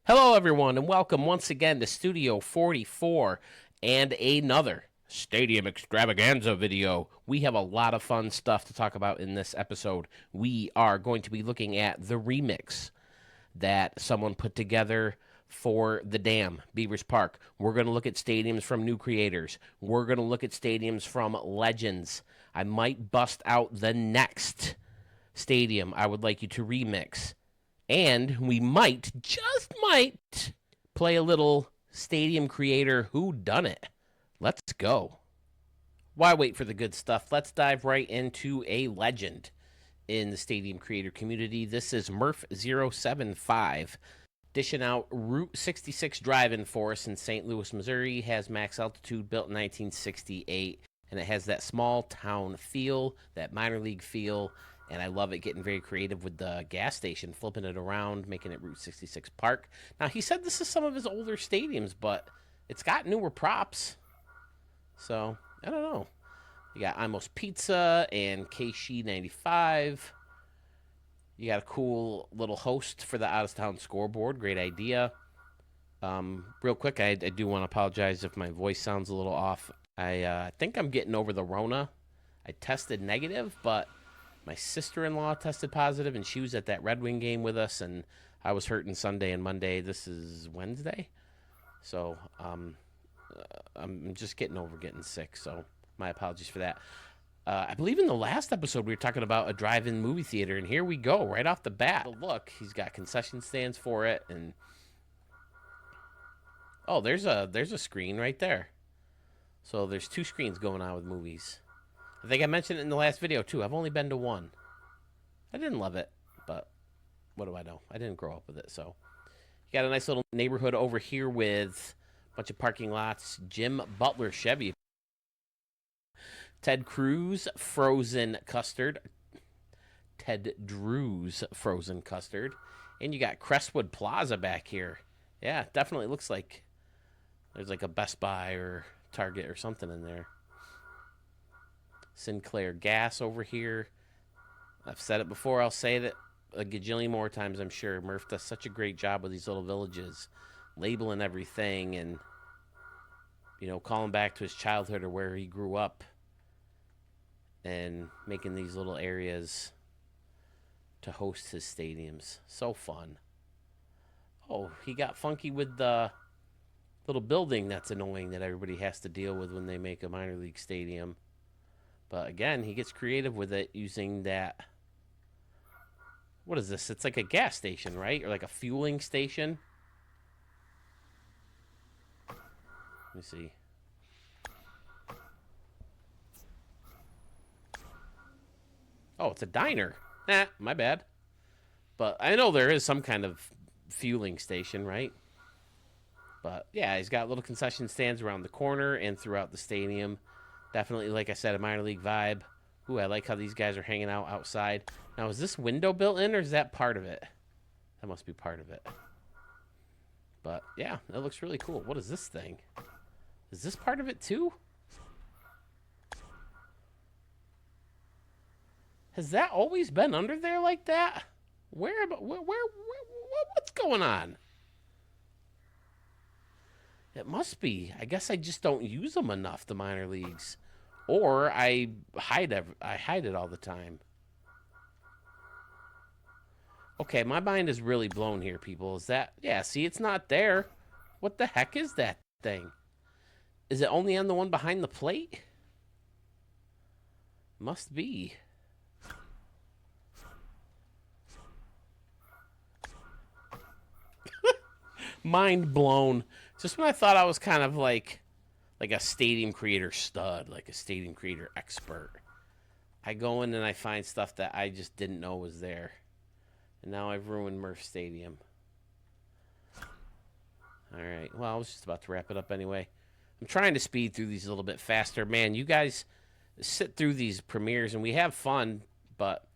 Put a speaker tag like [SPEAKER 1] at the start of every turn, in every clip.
[SPEAKER 1] Hello, everyone, and welcome once again to Studio 44 and another Stadium Extravaganza video. We have a lot of fun stuff to talk about in this episode. We are going to be looking at the remix that someone put together for the Dam, Beavers Park. We're going to look at stadiums from new creators. We're going to look at stadiums from legends. I might bust out the next stadium I would like you to remix. And we might, just might, play a little stadium creator who done it. Let's go. Why wait for the good stuff? Let's dive right into a legend in the stadium creator community. This is Murph075, dishing out Route 66 drive-in for us in St. Louis, Missouri. Has max altitude, built in 1968, and it has that small town feel, that minor league feel. And I love it, getting very creative with the gas station, flipping it around, making it Route 66 Park. Now, he said this is some of his older stadiums, but it's got newer props. So, I don't know. You got Imo's Pizza and KC 95. You got a cool little host for the out-of-town scoreboard. Great idea. Real quick, I do want to apologize if my voice sounds a little off. I think I'm getting over the Rona. I tested negative, but my sister-in-law tested positive, and she was at that Red Wing game with us, and I was hurting Sunday and Monday. This is Wednesday, so I'm just getting over getting sick, so my apologies for that. I believe in the last episode we were talking about a drive-in movie theater, and here we go, right off the bat. But look, he's got concession stands for it, and oh, there's a screen right there. So there's two screens going on with movies. I think I mentioned it in the last video, too. I've only been to one. I didn't love it, but what do I know? I didn't grow up with it, so. You got a nice little neighborhood over here with a bunch of parking lots. Jim Butler Chevy. Ted Cruz Frozen Custard. Ted Drew's Frozen Custard. And you got Crestwood Plaza back here. Yeah, definitely looks like there's like a Best Buy or Target or something in there. Sinclair Gas over here. I've said it before. I'll say it a gajillion more times, I'm sure. Murph does such a great job with these little villages, labeling everything and, you know, calling back to his childhood or where he grew up and making these little areas to host his stadiums. So fun. Oh, he got funky with the little building that's annoying that everybody has to deal with when they make a minor league stadium. But again, he gets creative with it using that. What is this? It's like a gas station, right? Or like a fueling station. Let me see. Oh, it's a diner. My bad. But I know there is some kind of fueling station, right? But yeah, he's got little concession stands around the corner and throughout the stadium. Definitely, like I said, a minor league vibe. Ooh, I like how these guys are hanging out outside. Now, is this window built in, or is that part of it? That must be part of it. But, yeah, that looks really cool. What is this thing? Is this part of it, too? Has that always been under there like that? Where what's going on? It must be. I guess I just don't use them enough, the minor leagues. Or I hide it all the time. Okay, my mind is really blown here, people. Is that... Yeah, see, it's not there. What the heck is that thing? Is it only on the one behind the plate? Must be. Mind blown. Just when I thought I was kind of like a stadium creator stud, like a stadium creator expert, I go in and I find stuff that I just didn't know was there. And now I've ruined Murph Stadium. All right. Well, I was just about to wrap it up anyway. I'm trying to speed through these a little bit faster. Man, you guys sit through these premieres and we have fun, but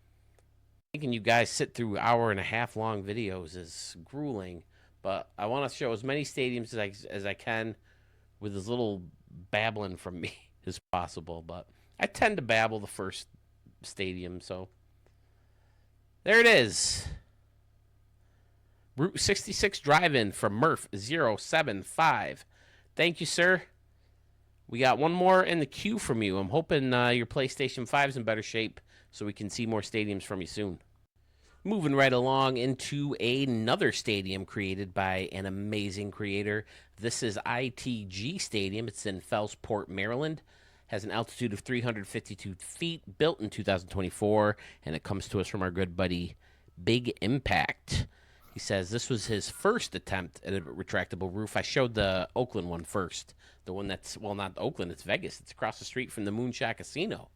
[SPEAKER 1] making you guys sit through hour-and-a-half long videos is grueling. But I want to show as many stadiums as I can with as little babbling from me as possible. But I tend to babble the first stadium, so there it is. Route 66 Drive-In from Murph075. Thank you, sir. We got one more in the queue from you. I'm hoping your PlayStation 5's in better shape so we can see more stadiums from you soon. Moving right along into another stadium created by an amazing creator. This is ITG Stadium. It's in Fellsport, Maryland. Has an altitude of 352 feet, built in 2024, and it comes to us from our good buddy Big Impact. He says this was his first attempt at a retractable roof. I showed the Oakland one first. The one that's, well, not Oakland, it's Vegas. It's across the street from the Moonshot Casino.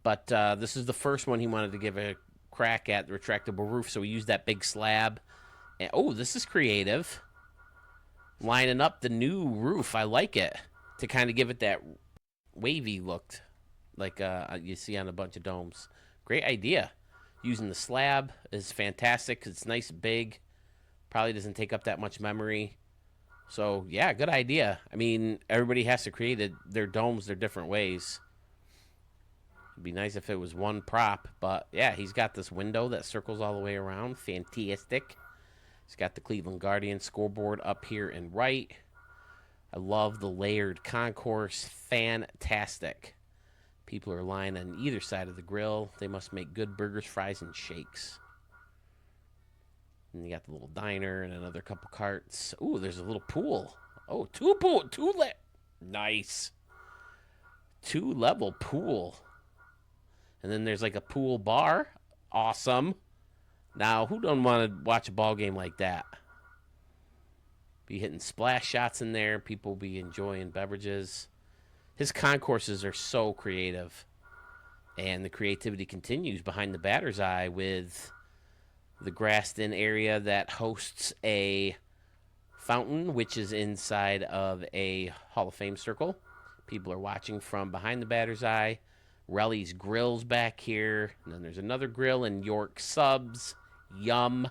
[SPEAKER 1] But this is the first one he wanted to give a crack at the retractable roof, so we used that big slab. And, oh, this is creative. Lining up the new roof. I like it. To kind of give it that wavy look like you see on a bunch of domes. Great idea. Using the slab is fantastic because it's nice and big. Probably doesn't take up that much memory. So, yeah, good idea. I mean, everybody has to create their domes their different ways. It'd be nice if it was one prop. But, yeah, he's got this window that circles all the way around. Fantastic. He's got the Cleveland Guardian scoreboard up here and right. I love the layered concourse. Fantastic. People are lying on either side of the grill. They must make good burgers, fries, and shakes. And you got the little diner and another couple carts. Ooh, there's a little pool. Oh, nice. 2-level pool. And then there's like a pool bar. Awesome. Now, who don't want to watch a ball game like that? Be hitting splash shots in there. People be enjoying beverages. His concourses are so creative. And the creativity continues behind the batter's eye with the grassed-in area that hosts a fountain, which is inside of a Hall of Fame circle. People are watching from behind the batter's eye. Relly's Grill's back here. And then there's another grill in York Subs. Yum.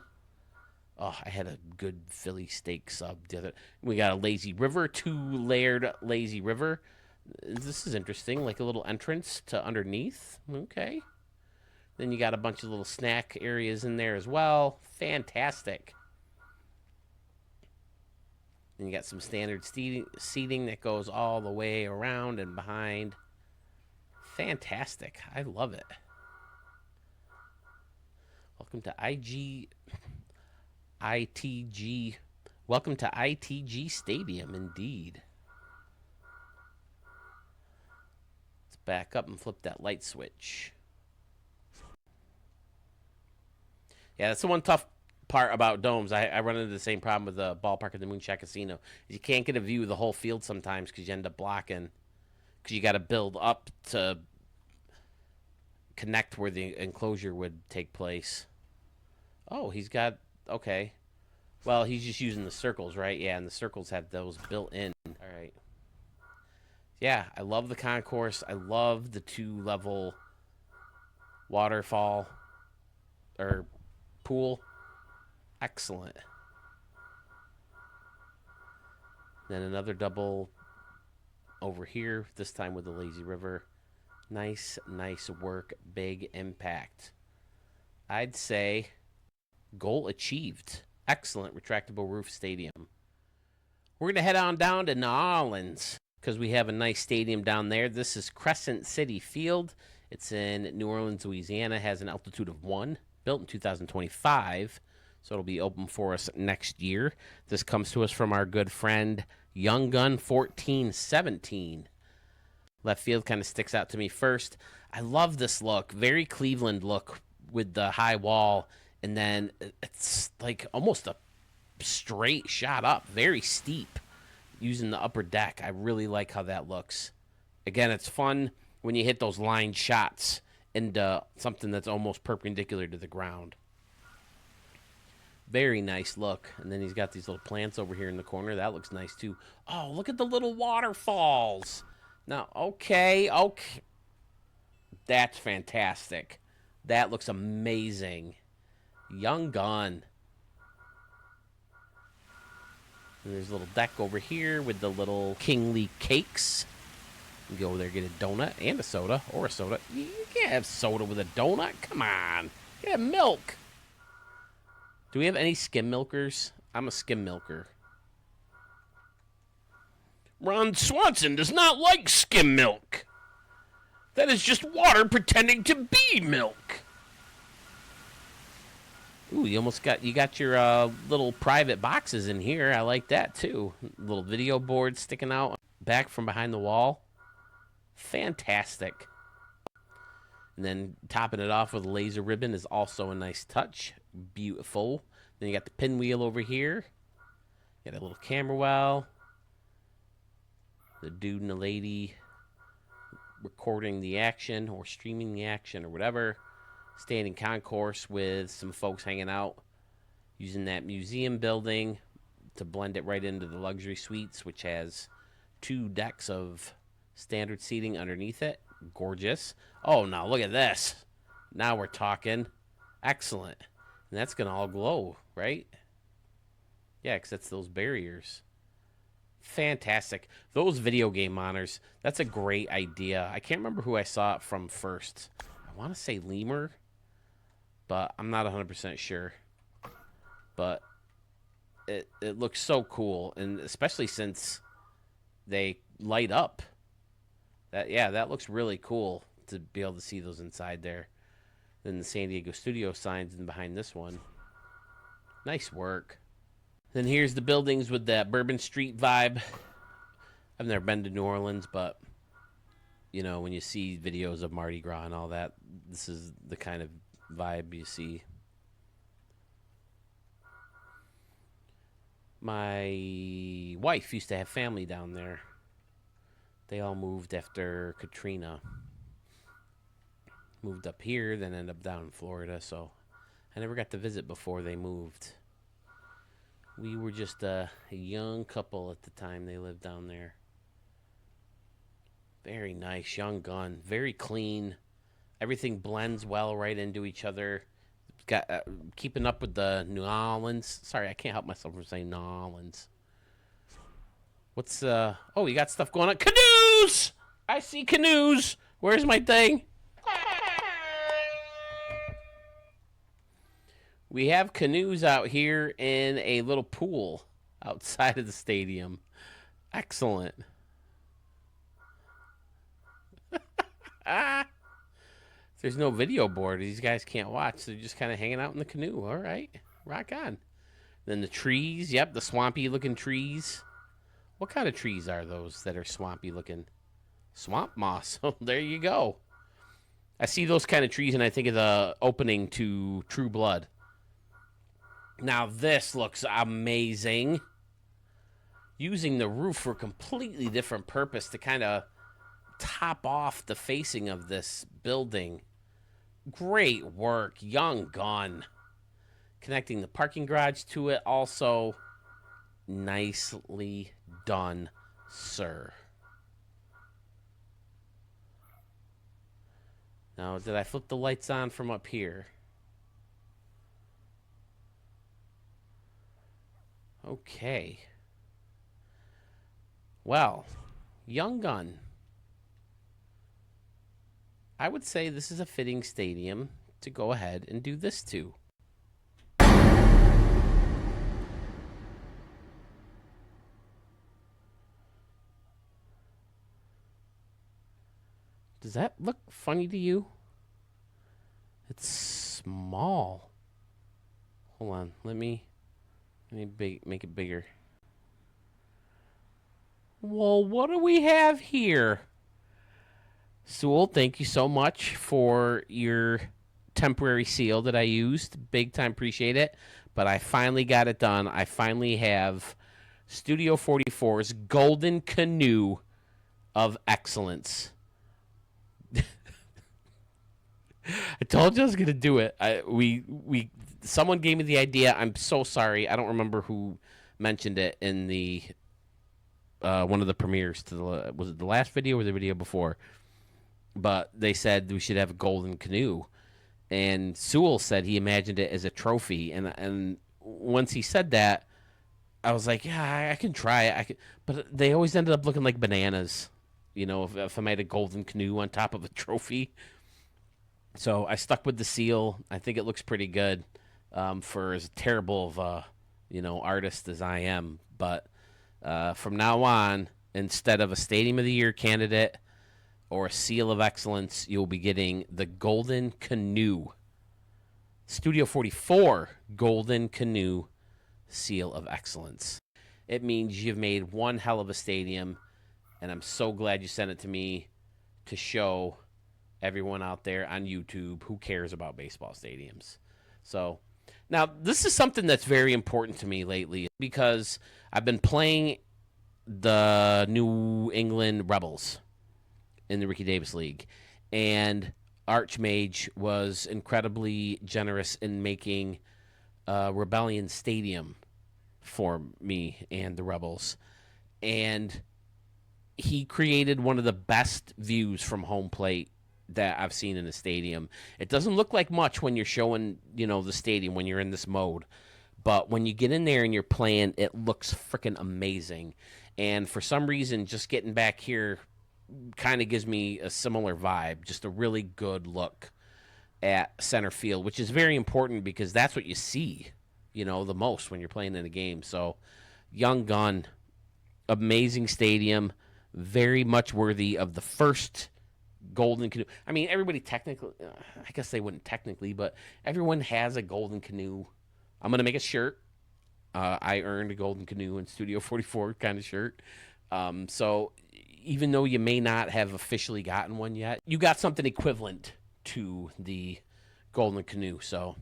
[SPEAKER 1] Oh, I had a good Philly steak sub the other. We got a lazy river, 2-layered lazy river. This is interesting, like a little entrance to underneath. Okay. Then you got a bunch of little snack areas in there as well. Fantastic. And you got some standard seating that goes all the way around and behind. Fantastic. I love it. Welcome to ITG. Welcome to ITG Stadium, indeed. Let's back up and flip that light switch. Yeah, that's the one tough part about domes. I run into the same problem with the ballpark at the Moonshot Casino. You can't get a view of the whole field sometimes because you end up blocking. Because you got to build up to connect where the enclosure would take place. Oh, he's got... Okay. Well, he's just using the circles, right? Yeah, and the circles have those built in. All right. Yeah, I love the concourse. I love the 2-level waterfall or pool. Excellent. Then another double over here, this time with the lazy river. Nice work. Big Impact. I'd say goal achieved. Excellent retractable roof stadium. We're going to head on down to New Orleans because we have a nice stadium down there. This is Crescent City Field. It's in New Orleans, Louisiana. It has an altitude of 1. Built in 2025. So it'll be open for us next year. This comes to us from our good friend Young Gun 1417. Left field kind of sticks out to me first. I love this look. Very Cleveland look with the high wall. And then it's like almost a straight shot up. Very steep using the upper deck. I really like how that looks. Again, it's fun when you hit those line shots into something that's almost perpendicular to the ground. Very nice look. And then he's got these little plants over here in the corner. That looks nice too. Oh, look at the little waterfalls. Now, okay. That's fantastic. That looks amazing. Young Gun. And there's a little deck over here with the little kingly cakes. You can go over there, get a donut and a soda, or a soda. You can't have soda with a donut. Come on. Get milk. Do we have any skim milkers? I'm a skim milker. Ron Swanson does not like skim milk. That is just water pretending to be milk. Ooh, you got your little private boxes in here. I like that too. Little video board sticking out back from behind the wall. Fantastic. And then topping it off with a laser ribbon is also a nice touch. Beautiful. Then you got the pinwheel over here. You got a little camera well. The dude and the lady recording the action or streaming the action or whatever. Standing concourse with some folks hanging out. Using that museum building to blend it right into the luxury suites, which has 2 decks of standard seating underneath it. Gorgeous. Oh, now look at this. Now we're talking. Excellent. And that's going to all glow, right? Yeah, because that's those barriers. Fantastic. Those video game monitors, that's a great idea. I can't remember who I saw it from first. I want to say Lemur, but I'm not 100% sure. But it looks so cool, and especially since they light up. That looks really cool to be able to see those inside there. Then the San Diego studio signs in behind this one. Nice work. Then here's the buildings with that Bourbon Street vibe. I've never been to New Orleans, but, you know, when you see videos of Mardi Gras and all that, this is the kind of vibe you see. My wife used to have family down there. They all moved after Katrina. Moved up here, then ended up down in Florida, so I never got to visit before they moved. We were just a young couple at the time they lived down there. Very nice, young gun. Very clean. Everything blends well right into each other. Got keeping up with the New Orleans. Sorry, I can't help myself from saying New Orleans. What's oh, you got stuff going on. Canoes! I see canoes. Where's my thing? We have canoes out here in a little pool outside of the stadium. Excellent. There's no video board. These guys can't watch. They're just kind of hanging out in the canoe. All right. Rock on. Then the trees. Yep, the swampy looking trees. What kind of trees are those that are swampy looking? Swamp moss. Oh, there you go. I see those kind of trees and I think of the opening to True Blood. Now this looks amazing. Using the roof for a completely different purpose to kind of top off the facing of this building. Great work. Young gun. Connecting the parking garage to it also. Nicely done, sir. Now, did I flip the lights on from up here? Okay. Well, young gun. I would say this is a fitting stadium to go ahead and do this to. Does that look funny to you? It's small. Hold on. Let me make it bigger. Well, what do we have here? Sewell, thank you so much for your temporary seal that I used. Big time appreciate it. But I finally got it done. I finally have Studio 44's Golden Canoe of Excellence. I told you I was gonna do it. Someone gave me the idea. I'm so sorry. I don't remember who mentioned it in the one of the premieres to the was it the last video or the video before? But they said we should have a golden canoe, and Sewell said he imagined it as a trophy. And once he said that, I was like, yeah, I can try it. But they always ended up looking like bananas. You know, if I made a golden canoe on top of a trophy. So I stuck with the seal. I think it looks pretty good. for as terrible of a artist as I am. But from now on, instead of a Stadium of the Year candidate or a Seal of Excellence, you'll be getting the Golden Canoe. Studio 44 Golden Canoe Seal of Excellence. It means you've made one hell of a stadium, and I'm so glad you sent it to me to show everyone out there on YouTube who cares about baseball stadiums. So, now this is something that's very important to me lately because I've been playing the New England Rebels in the Ricky Davis League, and Archmage was incredibly generous in making Rebellion Stadium for me and the Rebels. And he created one of the best views from home plate that I've seen in a stadium. It doesn't look like much when you're showing, the stadium when you're in this mode. But when you get in there and you're playing, it looks freaking amazing. And for some reason, just getting back here kind of gives me a similar vibe, just a really good look at center field, which is very important because that's what you see, the most when you're playing in a game. So, Young Gun, amazing stadium, very much worthy of the first Golden Canoe. I mean, everybody technically, I guess they wouldn't technically, but everyone has a Golden Canoe. I'm going to make a shirt. I earned a Golden Canoe in Studio 44 kind of shirt. So even though you may not have officially gotten one yet, you got something equivalent to the Golden Canoe. So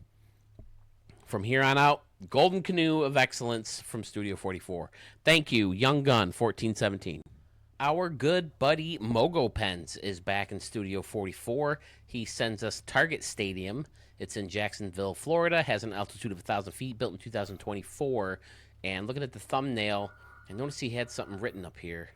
[SPEAKER 1] from here on out, Golden Canoe of Excellence from Studio 44. Thank you, Young Gun 1417. Our good buddy Mogo Pens is back in Studio 44. He sends us Target Stadium. It's in Jacksonville, Florida. Has an altitude of 1,000 feet, built in 2024. And looking at the thumbnail, I noticed he had something written up here.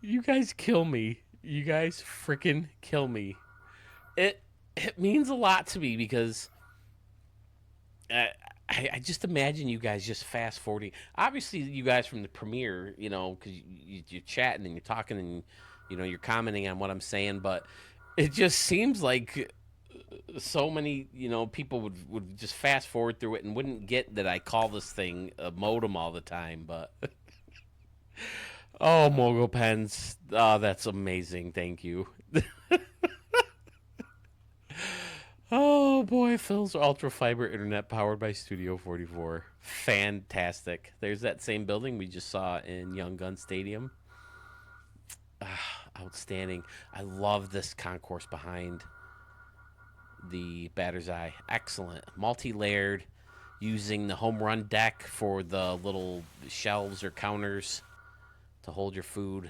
[SPEAKER 1] You guys kill me. You guys freaking kill me. It means a lot to me because I just imagine you guys just fast forwarding. Obviously, you guys from the premiere, because you're chatting and you're talking and you're commenting on what I'm saying, but it just seems like so many people would just fast forward through it and wouldn't get that I call this thing a modem all the time. But oh, Mogo Pens, oh, that's amazing. Thank you. Oh boy, Phil's Ultra Fiber Internet powered by Studio 44. Fantastic. There's that same building we just saw in Young Gun Stadium. Outstanding. I love this concourse behind the batter's eye. Excellent. Multi-layered, using the home run deck for the little shelves or counters to hold your food.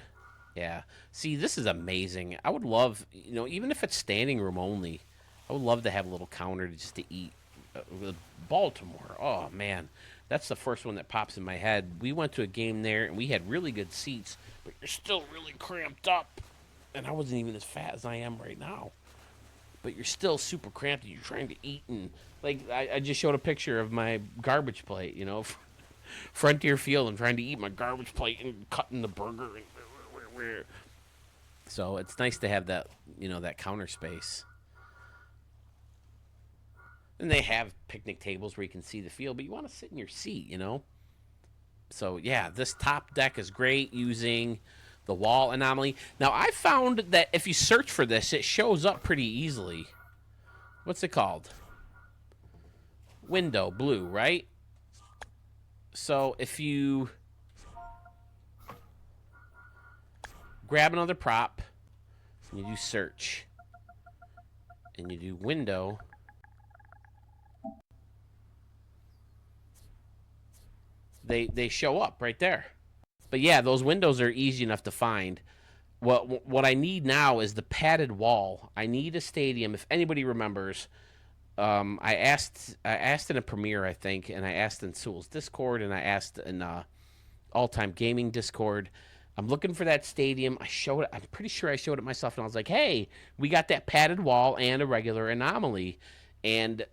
[SPEAKER 1] Yeah. See, this is amazing. I would love, even if it's standing room only, I would love to have a little counter just to eat. Baltimore. Oh, man. That's the first one that pops in my head. We went to a game there, and we had really good seats, but you're still really cramped up. And I wasn't even as fat as I am right now. But you're still super cramped, and you're trying to eat. And, I just showed a picture of my garbage plate, Frontier Field. I'm trying to eat my garbage plate and cutting the burger. So it's nice to have that, that counter space. And they have picnic tables where you can see the field, but you want to sit in your seat, So, yeah, this top deck is great using the wall anomaly. Now, I found that if you search for this, it shows up pretty easily. What's it called? Window, blue, right? So, if you grab another prop, and you do search, and you do window, they show up right there. But yeah, those windows are easy enough to find. What I need now is the padded wall. I need a stadium. If anybody remembers, I asked in a premiere, I think, and I asked in Sewell's Discord, and I asked in All Time Gaming Discord. I'm looking for that stadium. I'm pretty sure I showed it myself, and I was like, hey, we got that padded wall and a regular anomaly. And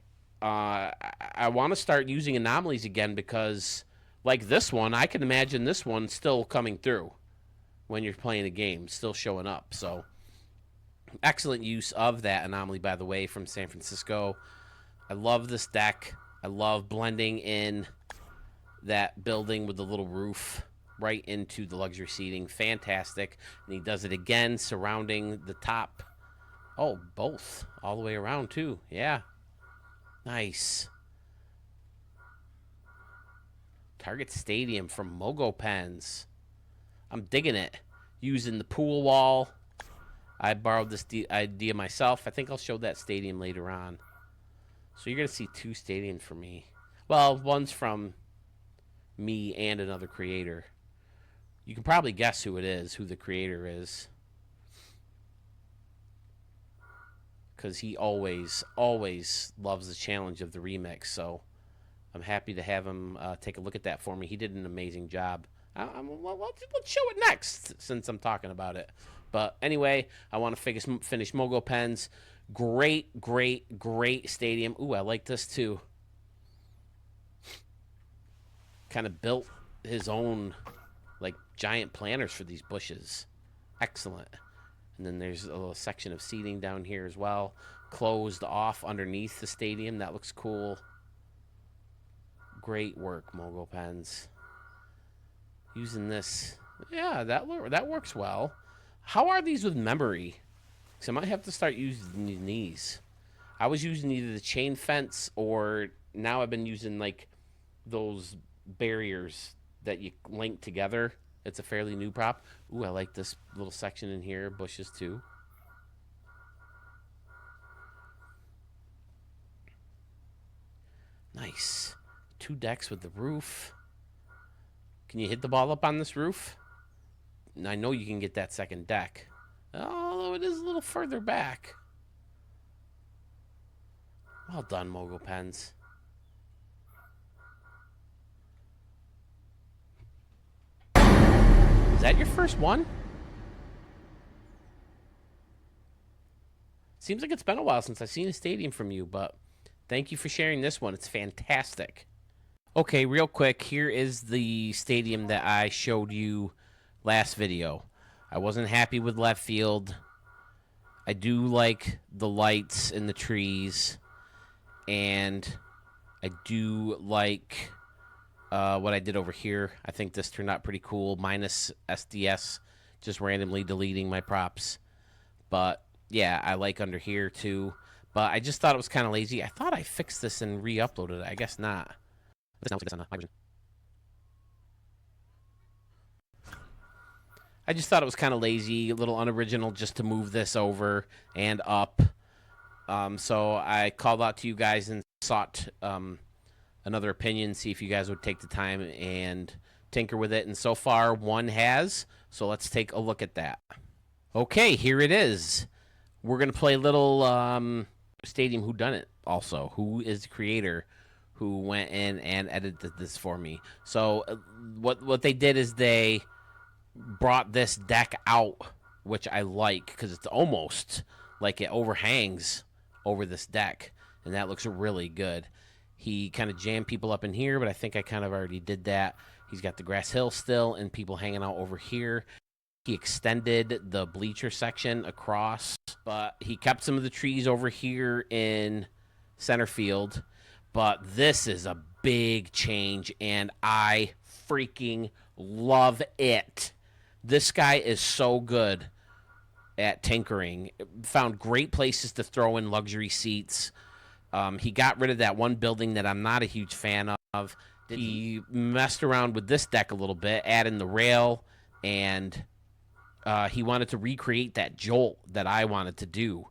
[SPEAKER 1] I want to start using anomalies again because, like this one, I can imagine this one still coming through when you're playing a game, still showing up. So, excellent use of that anomaly, by the way, from San Francisco. I love this deck. I love blending in that building with the little roof right into the luxury seating. Fantastic. And he does it again, surrounding the top. Oh, both. All the way around, too. Yeah. Nice. Target Stadium from Mogo Pens. I'm digging it. Using the pool wall. I borrowed this idea myself. I think I'll show that stadium later on. So you're going to see two stadiums from me. Well, one's from me and another creator. You can probably guess who it is, who the creator is. Because he always loves the challenge of the remix. So I'm happy to have him take a look at that for me. He did an amazing job. Let's show it next since I'm talking about it. But anyway, I want to finish Mogo Pens. Great stadium. Ooh, I like this too. Kind of built his own like giant planters for these bushes. Excellent. And then there's a little section of seating down here as well. Closed off underneath the stadium. That looks cool. Great work, Mogo Pens. Using this. Yeah, that works well. How are these with memory? Because I might have to start using these. I was using either the chain fence or now I've been using like those barriers that you link together. It's a fairly new prop. Ooh, I like this little section in here. Bushes too. Nice. Two decks with the roof. Can you hit the ball up on this roof? I know you can get that second deck. Although it is a little further back. Well done, Mogo Pens. Is that your first one? Seems like it's been a while since I've seen a stadium from you, but thank you for sharing this one. It's fantastic. Okay, real quick, here is the stadium that I showed you last video. I wasn't happy with left field. I do like the lights in the trees, and I do like what I did over here. I think this turned out pretty cool, minus SDS, just randomly deleting my props. But yeah, I like under here too. But I just thought it was kind of lazy. I thought I fixed this and re-uploaded it. I guess not. I just thought it was kind of lazy, a little unoriginal just to move this over and up. So I called out to you guys and sought another opinion, see if you guys would take the time and tinker with it. And so far, one has. So let's take a look at that. Okay, here it is. We're going to play a little Stadium Whodunit also. Who is the creator who went in and edited this for me? So what they did is they brought this deck out, which I like because it's almost like it overhangs over this deck, and that looks really good. He kind of jammed people up in here, but I think I kind of already did that. He's got the grass hill still and people hanging out over here. He extended the bleacher section across, but he kept some of the trees over here in center field. But this is a big change, and I freaking love it. This guy is so good at tinkering. Found great places to throw in luxury seats. He got rid of that one building that I'm not a huge fan of. He messed around with this deck a little bit, adding the rail, and he wanted to recreate that jolt that I wanted to do.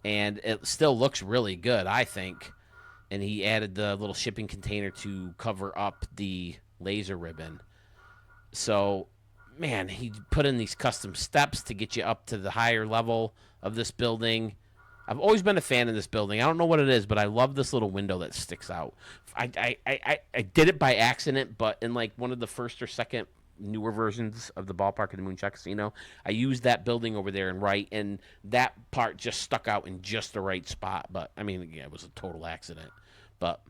[SPEAKER 1] And it still looks really good, I think. And he added the little shipping container to cover up the laser ribbon. So, man, he put in these custom steps to get you up to the higher level of this building. I've always been a fan of this building. I don't know what it is, but I love this little window that sticks out. I did it by accident, but in like one of the first or second newer versions of the ballpark in the Moonshot Casino, I used that building over there and that part just stuck out in just the right spot. But I mean, yeah, it was a total accident. but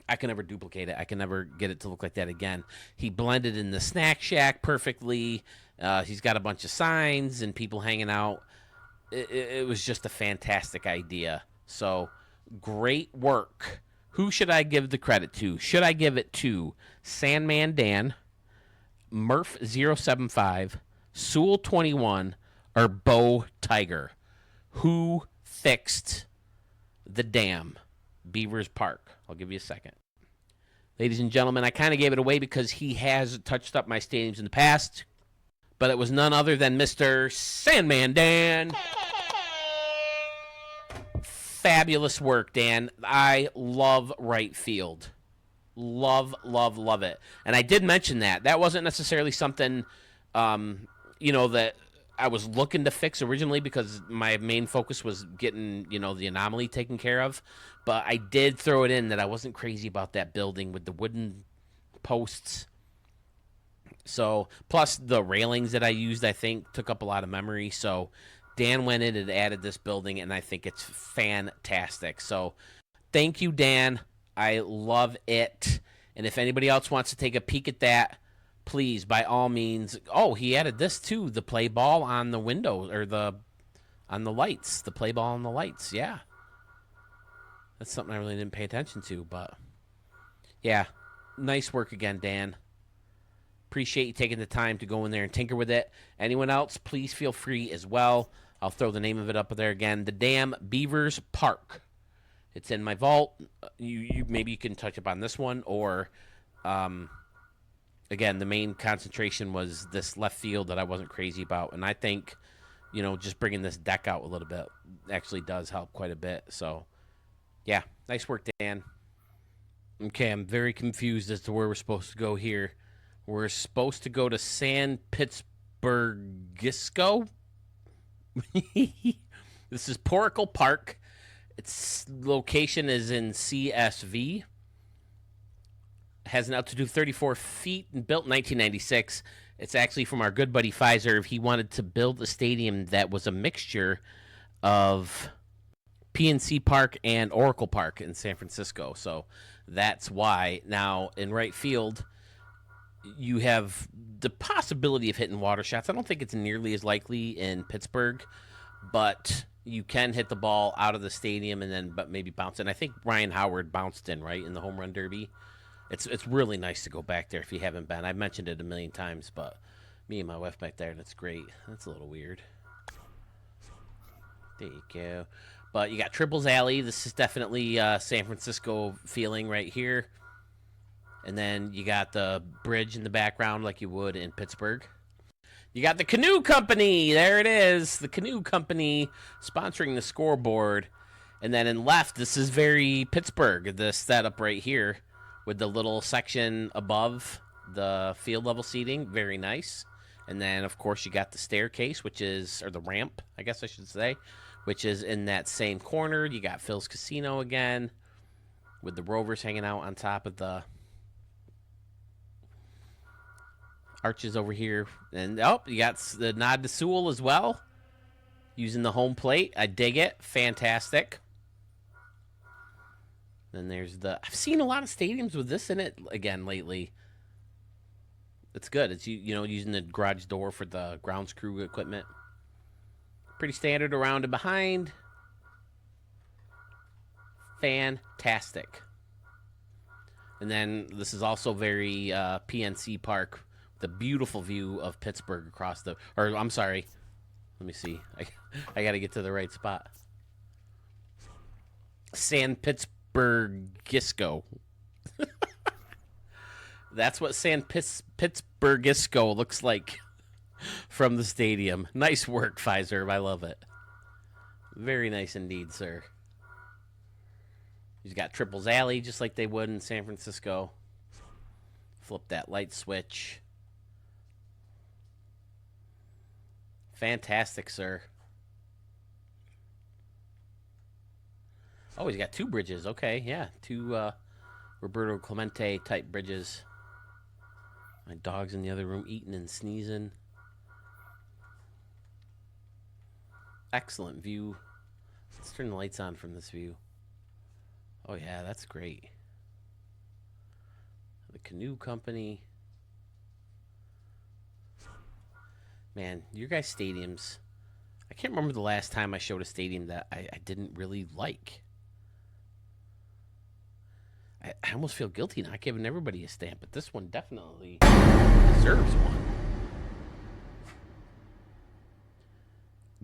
[SPEAKER 1] I can never duplicate it. I can never get it to look like that again. He blended in the snack shack perfectly. He's got a bunch of signs and people hanging out. It was just a fantastic idea. So great work. Who should I give the credit to? Should I give it to Sandman Dan, Murph075, Sewell21, or Bo Tiger? Who fixed the dam? Beavers Park. I'll give you a second. Ladies and gentlemen, I kind of gave it away because he has touched up my stadiums in the past, but it was none other than Mr. Sandman Dan. Fabulous work, Dan. I love right field. Love, love, love it. And I did mention that. That wasn't necessarily something, that I was looking to fix originally because my main focus was getting, the anomaly taken care of. But I did throw it in that I wasn't crazy about that building with the wooden posts. So, plus the railings that I used, I think, took up a lot of memory. So, Dan went in and added this building, and I think it's fantastic. So, thank you, Dan. I love it. And if anybody else wants to take a peek at that, please, by all means. Oh, he added this too, the play ball on the window, or on the lights. The play ball on the lights, yeah. That's something I really didn't pay attention to, but yeah, nice work again, Dan. Appreciate you taking the time to go in there and tinker with it. Anyone else, please feel free as well. I'll throw the name of it up there again. The Dam Beavers Park. It's in my vault. You maybe you can touch up on this one, or again, the main concentration was this left field that I wasn't crazy about, and I think just bringing this deck out a little bit actually does help quite a bit. So yeah, nice work, Dan. Okay, I'm very confused as to where we're supposed to go here. We're supposed to go to San Pittsburgisco. This is Poracle Park. Its location is in CSV. Has an altitude of 34 feet and built in 1996. It's actually from our good buddy Pfizer. He wanted to build a stadium that was a mixture of PNC Park and Oracle Park in San Francisco. So that's why. Now, in right field, you have the possibility of hitting water shots. I don't think it's nearly as likely in Pittsburgh, but you can hit the ball out of the stadium and then maybe bounce in. I think Ryan Howard bounced in, right, in the home run derby. It's really nice to go back there if you haven't been. I've mentioned it a million times, but me and my wife back there, and it's great. That's a little weird. There you go. But you got Triples Alley. This is definitely San Francisco feeling right here. And then you got the bridge in the background like you would in Pittsburgh. You got the Canoe Company. There it is. The Canoe Company sponsoring the scoreboard. And then in left, this is very Pittsburgh, the setup right here with the little section above the field level seating. Very nice. And then, of course, you got the staircase, or the ramp, I guess I should say, which is in that same corner. You got Phil's Casino again with the Rovers hanging out on top of the arches over here. And you got the nod to Sewell as well, using the home plate. I dig it. Fantastic. Then there's I've seen a lot of stadiums with this in it again lately. It's good. It's using the garage door for the grounds crew equipment. Pretty standard around and behind. Fantastic. And then this is also very PNC Park. The beautiful view of Pittsburgh across I'm sorry. Let me see. I got to get to the right spot. San Pittsburgisco. That's what San Pittsburgisco looks like from the stadium. Nice work, Pfizer. I love it. Very nice indeed, sir. He's got Triples Alley just like they would in San Francisco. Flip that light switch. Fantastic, sir. Oh, he's got two bridges. Okay, yeah. Two Roberto Clemente type bridges. My dog's in the other room eating and sneezing. Excellent view. Let's turn the lights on from this view. Oh, yeah, that's great. The Canoe Company. Man, your guys' stadiums. I can't remember the last time I showed a stadium that I didn't really like. I almost feel guilty not giving everybody a stamp, but this one definitely deserves one.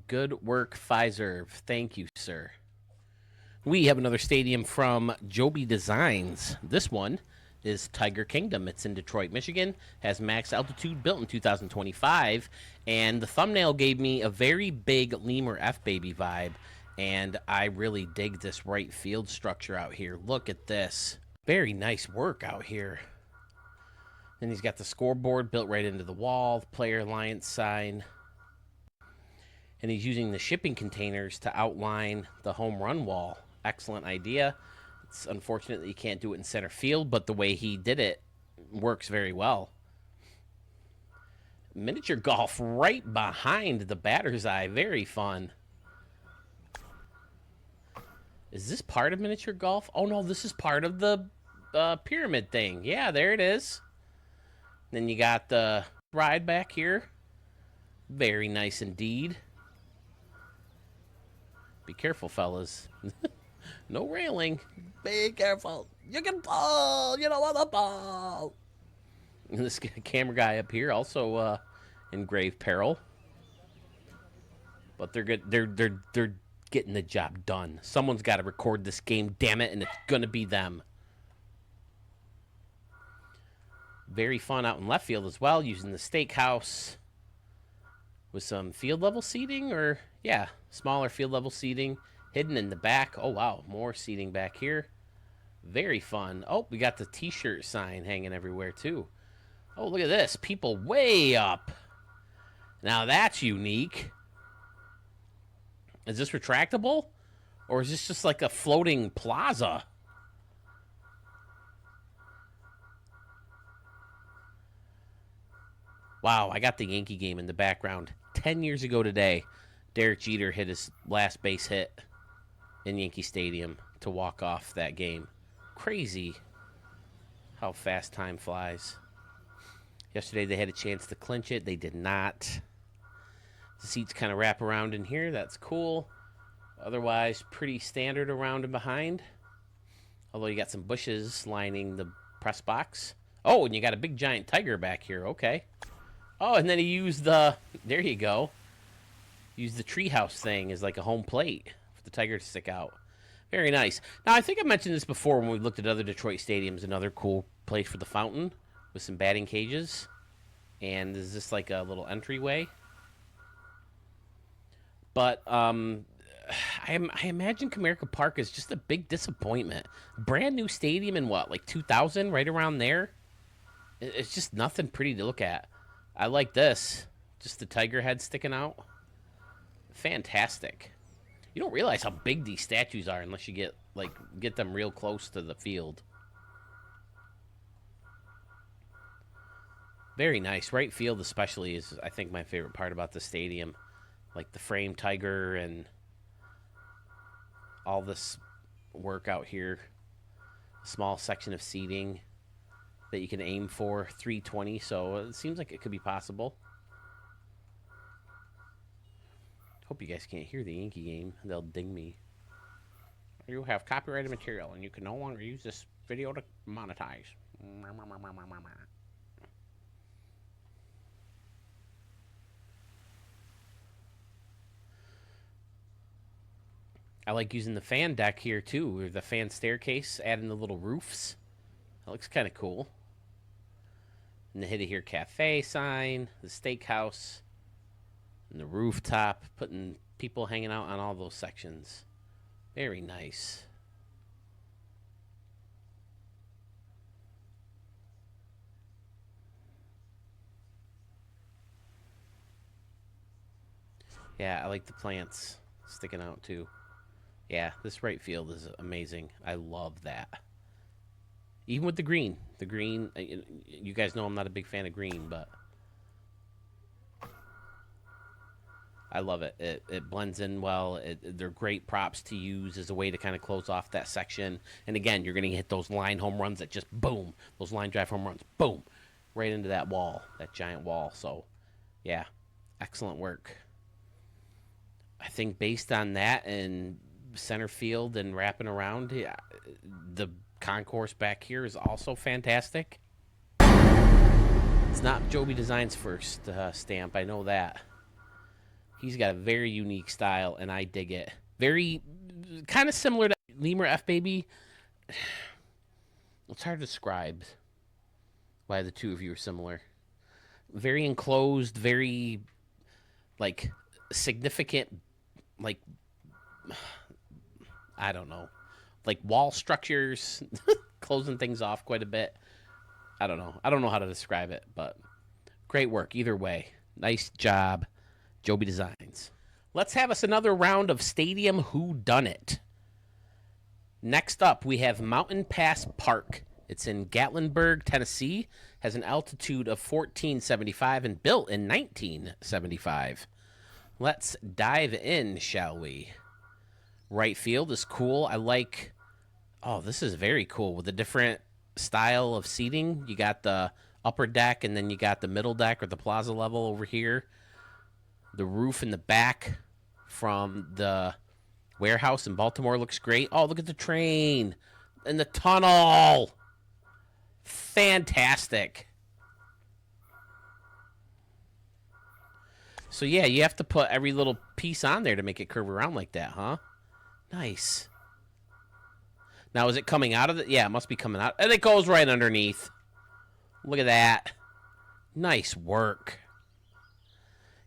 [SPEAKER 1] Good work, Pfizer. Thank you, sir. We have another stadium from Joby Designs. This one is Tiger Kingdom. It's in Detroit, Michigan. Has max altitude, built in 2025, and the thumbnail gave me a very big Lemur F Baby vibe, and I really dig this right field structure out here. Look at this. Very nice work out here. Then he's got the scoreboard built right into the wall, the Player Alliance sign. And he's using the shipping containers to outline the home run wall. Excellent idea. It's unfortunate that you can't do it in center field, but the way he did it works very well. Miniature golf right behind the batter's eye. Very fun. Is this part of miniature golf? Oh, no, this is part of the pyramid thing. Yeah, there it is. Then you got the ride back here. Very nice indeed. Be careful, fellas. No railing. Be careful. You can fall. You don't want to fall. And this camera guy up here also in grave peril. But they're good. They're getting the job done. Someone's got to record this game, damn it, and it's gonna be them. Very fun out in left field as well, using the steakhouse with some field level seating, or yeah, smaller field level seating hidden in the back. Oh wow, more seating back here. Very fun. Oh, we got the t-shirt sign hanging everywhere too. Oh, look at this. People way up. Now that's unique. Is this retractable? Or is this just like a floating plaza? Wow, I got the Yankee game in the background. 10 years ago today, Derek Jeter hit his last base hit in Yankee Stadium to walk off that game. Crazy how fast time flies. Yesterday they had a chance to clinch it. They did not. The seats kind of wrap around in here. That's cool. Otherwise, pretty standard around and behind. Although you got some bushes lining the press box. Oh, and you got a big giant tiger back here. Okay. Oh, and then he used the... There you go. Used the treehouse thing as like a home plate for the tiger to stick out. Very nice. Now, I think I mentioned this before when we looked at other Detroit stadiums. Another cool place for the fountain with some batting cages. And is this like a little entryway? But I imagine Comerica Park is just a big disappointment. Brand new stadium in what, like 2000, right around there? It's just nothing pretty to look at. I like this. Just the tiger head sticking out. Fantastic. You don't realize how big these statues are unless you get them real close to the field. Very nice. Right field especially is, I think, my favorite part about the stadium. Like the frame tiger and all this work out here. Small section of seating that you can aim for, 320, so it seems like it could be possible. Hope you guys can't hear the Yankee game. They'll ding me. You have copyrighted material and you can no longer use this video to monetize. I like using the fan deck here too, or the fan staircase, adding the little roofs. That looks kind of cool. And the Hit It Here Cafe sign, the steakhouse, and the rooftop, putting people hanging out on all those sections. Very nice. Yeah, I like the plants sticking out too. Yeah, this right field is amazing. I love that. Even with the green. The green, you guys know I'm not a big fan of green, but I love it. It blends in well. They're great props to use as a way to kind of close off that section. And again, you're going to hit those line home runs that just boom, those line drive home runs, boom, right into that wall, that giant wall. So, yeah, excellent work. I think based on that and center field and wrapping around, yeah, the concourse back here is also fantastic. It's not Joby Design's first stamp. I know that. He's got a very unique style, and I dig it. Very kind of similar to Lemur F Baby. It's hard to describe why the two of you are similar. Very enclosed, very like significant, like I don't know, like wall structures, closing things off quite a bit. I don't know. I don't know how to describe it, but great work either way. Nice job, Joby Designs. Let's have us another round of Stadium Who Dunnit. Next up, we have Mountain Pass Park. It's in Gatlinburg, Tennessee. Has an altitude of 1475 and built in 1975. Let's dive in, shall we? Right field is cool. I like... Oh, this is very cool with the different style of seating. You got the upper deck, and then you got the middle deck or the plaza level over here. The roof in the back from the warehouse in Baltimore looks great. Oh, look at the train and the tunnel. Fantastic. So, yeah, you have to put every little piece on there to make it curve around like that, huh? Nice. Now, is it coming out of it? Yeah, it must be coming out. And it goes right underneath. Look at that. Nice work.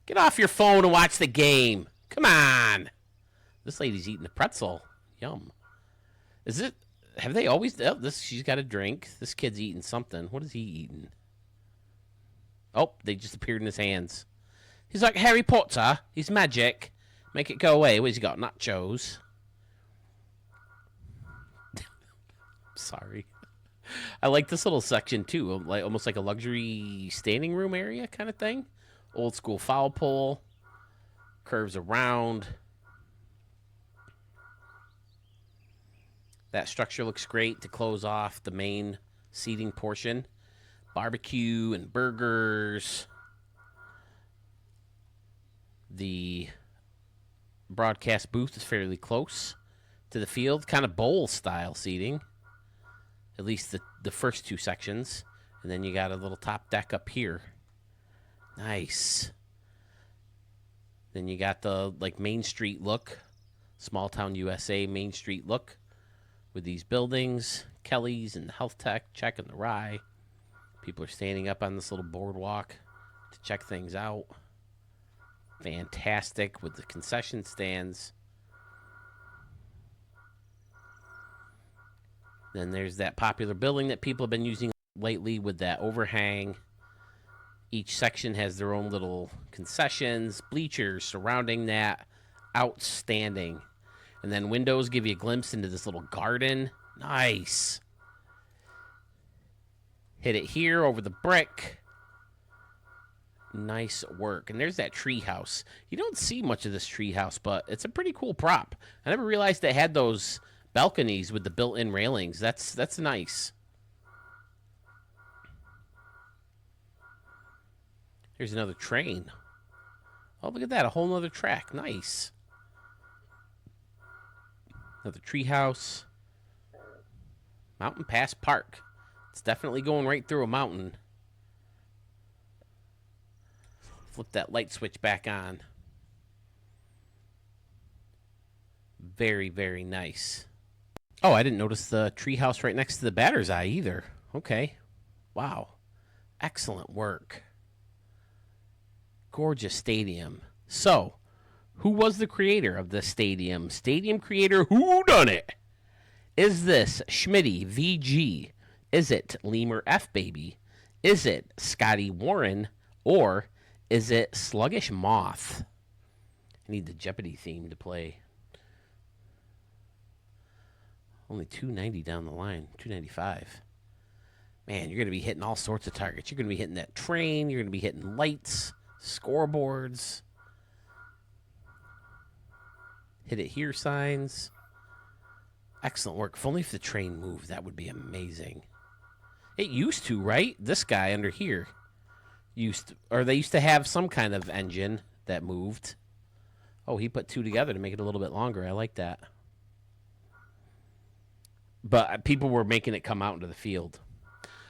[SPEAKER 1] Get off your phone and watch the game. Come on. This lady's eating a pretzel. Yum. Is it... Have they always... Oh, she's got a drink. This kid's eating something. What is he eating? Oh, they just appeared in his hands. He's like Harry Potter. He's magic. Make it go away. What's he got? Nachos. Sorry. I like this little section, too. Like almost like a luxury standing room area kind of thing. Old school foul pole. Curves around. That structure looks great to close off the main seating portion. Barbecue and burgers. The broadcast booth is fairly close to the field. Kind of bowl style seating. At least the first two sections. And then you got a little top deck up here. Nice. Then you got the like Main Street look. Small town USA Main Street look. With these buildings. Kelly's and Health Tech checking the rye. People are standing up on this little boardwalk to check things out. Fantastic with the concession stands. Then there's that popular building that people have been using lately with that overhang. Each section has their own little concessions, bleachers surrounding that. Outstanding. And then windows give you a glimpse into this little garden. Nice. Hit it here over the brick. Nice work. And there's that tree house. You don't see much of this tree house, but it's a pretty cool prop. I never realized they had those balconies with the built-in railings. That's nice. Here's another train. Oh, look at that. A whole nother track. Nice. Another tree house. Mountain Pass Park. It's definitely going right through a mountain. Flip that light switch back on. Very, very nice. Oh, I didn't notice the treehouse right next to the batter's eye either. Okay. Wow. Excellent work. Gorgeous stadium. So, who was the creator of this stadium? Stadium creator, who done it? Is this Schmitty VG? Is it Lemur F Baby? Is it Scotty Warren? Or is it Sluggish Moth? I need the Jeopardy theme to play. Only 290 down the line. 295. Man, you're going to be hitting all sorts of targets. You're going to be hitting that train. You're going to be hitting lights, scoreboards. Hit it here signs. Excellent work. If only if the train moved, that would be amazing. It used to, right? This guy under here they used to have some kind of engine that moved. Oh, he put two together to make it a little bit longer. I like that. But people were making it come out into the field.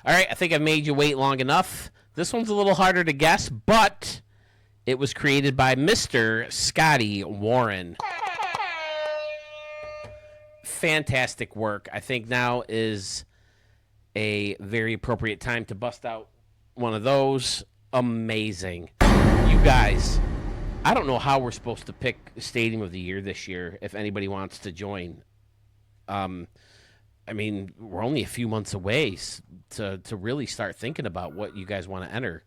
[SPEAKER 1] All right, I think I've made you wait long enough. This one's a little harder to guess, but it was created by Mr. Scotty Warren. Fantastic work. I think now is a very appropriate time to bust out one of those. Amazing. You guys, I don't know how we're supposed to pick Stadium of the Year this year if anybody wants to join. I mean, we're only a few months away to really start thinking about what you guys want to enter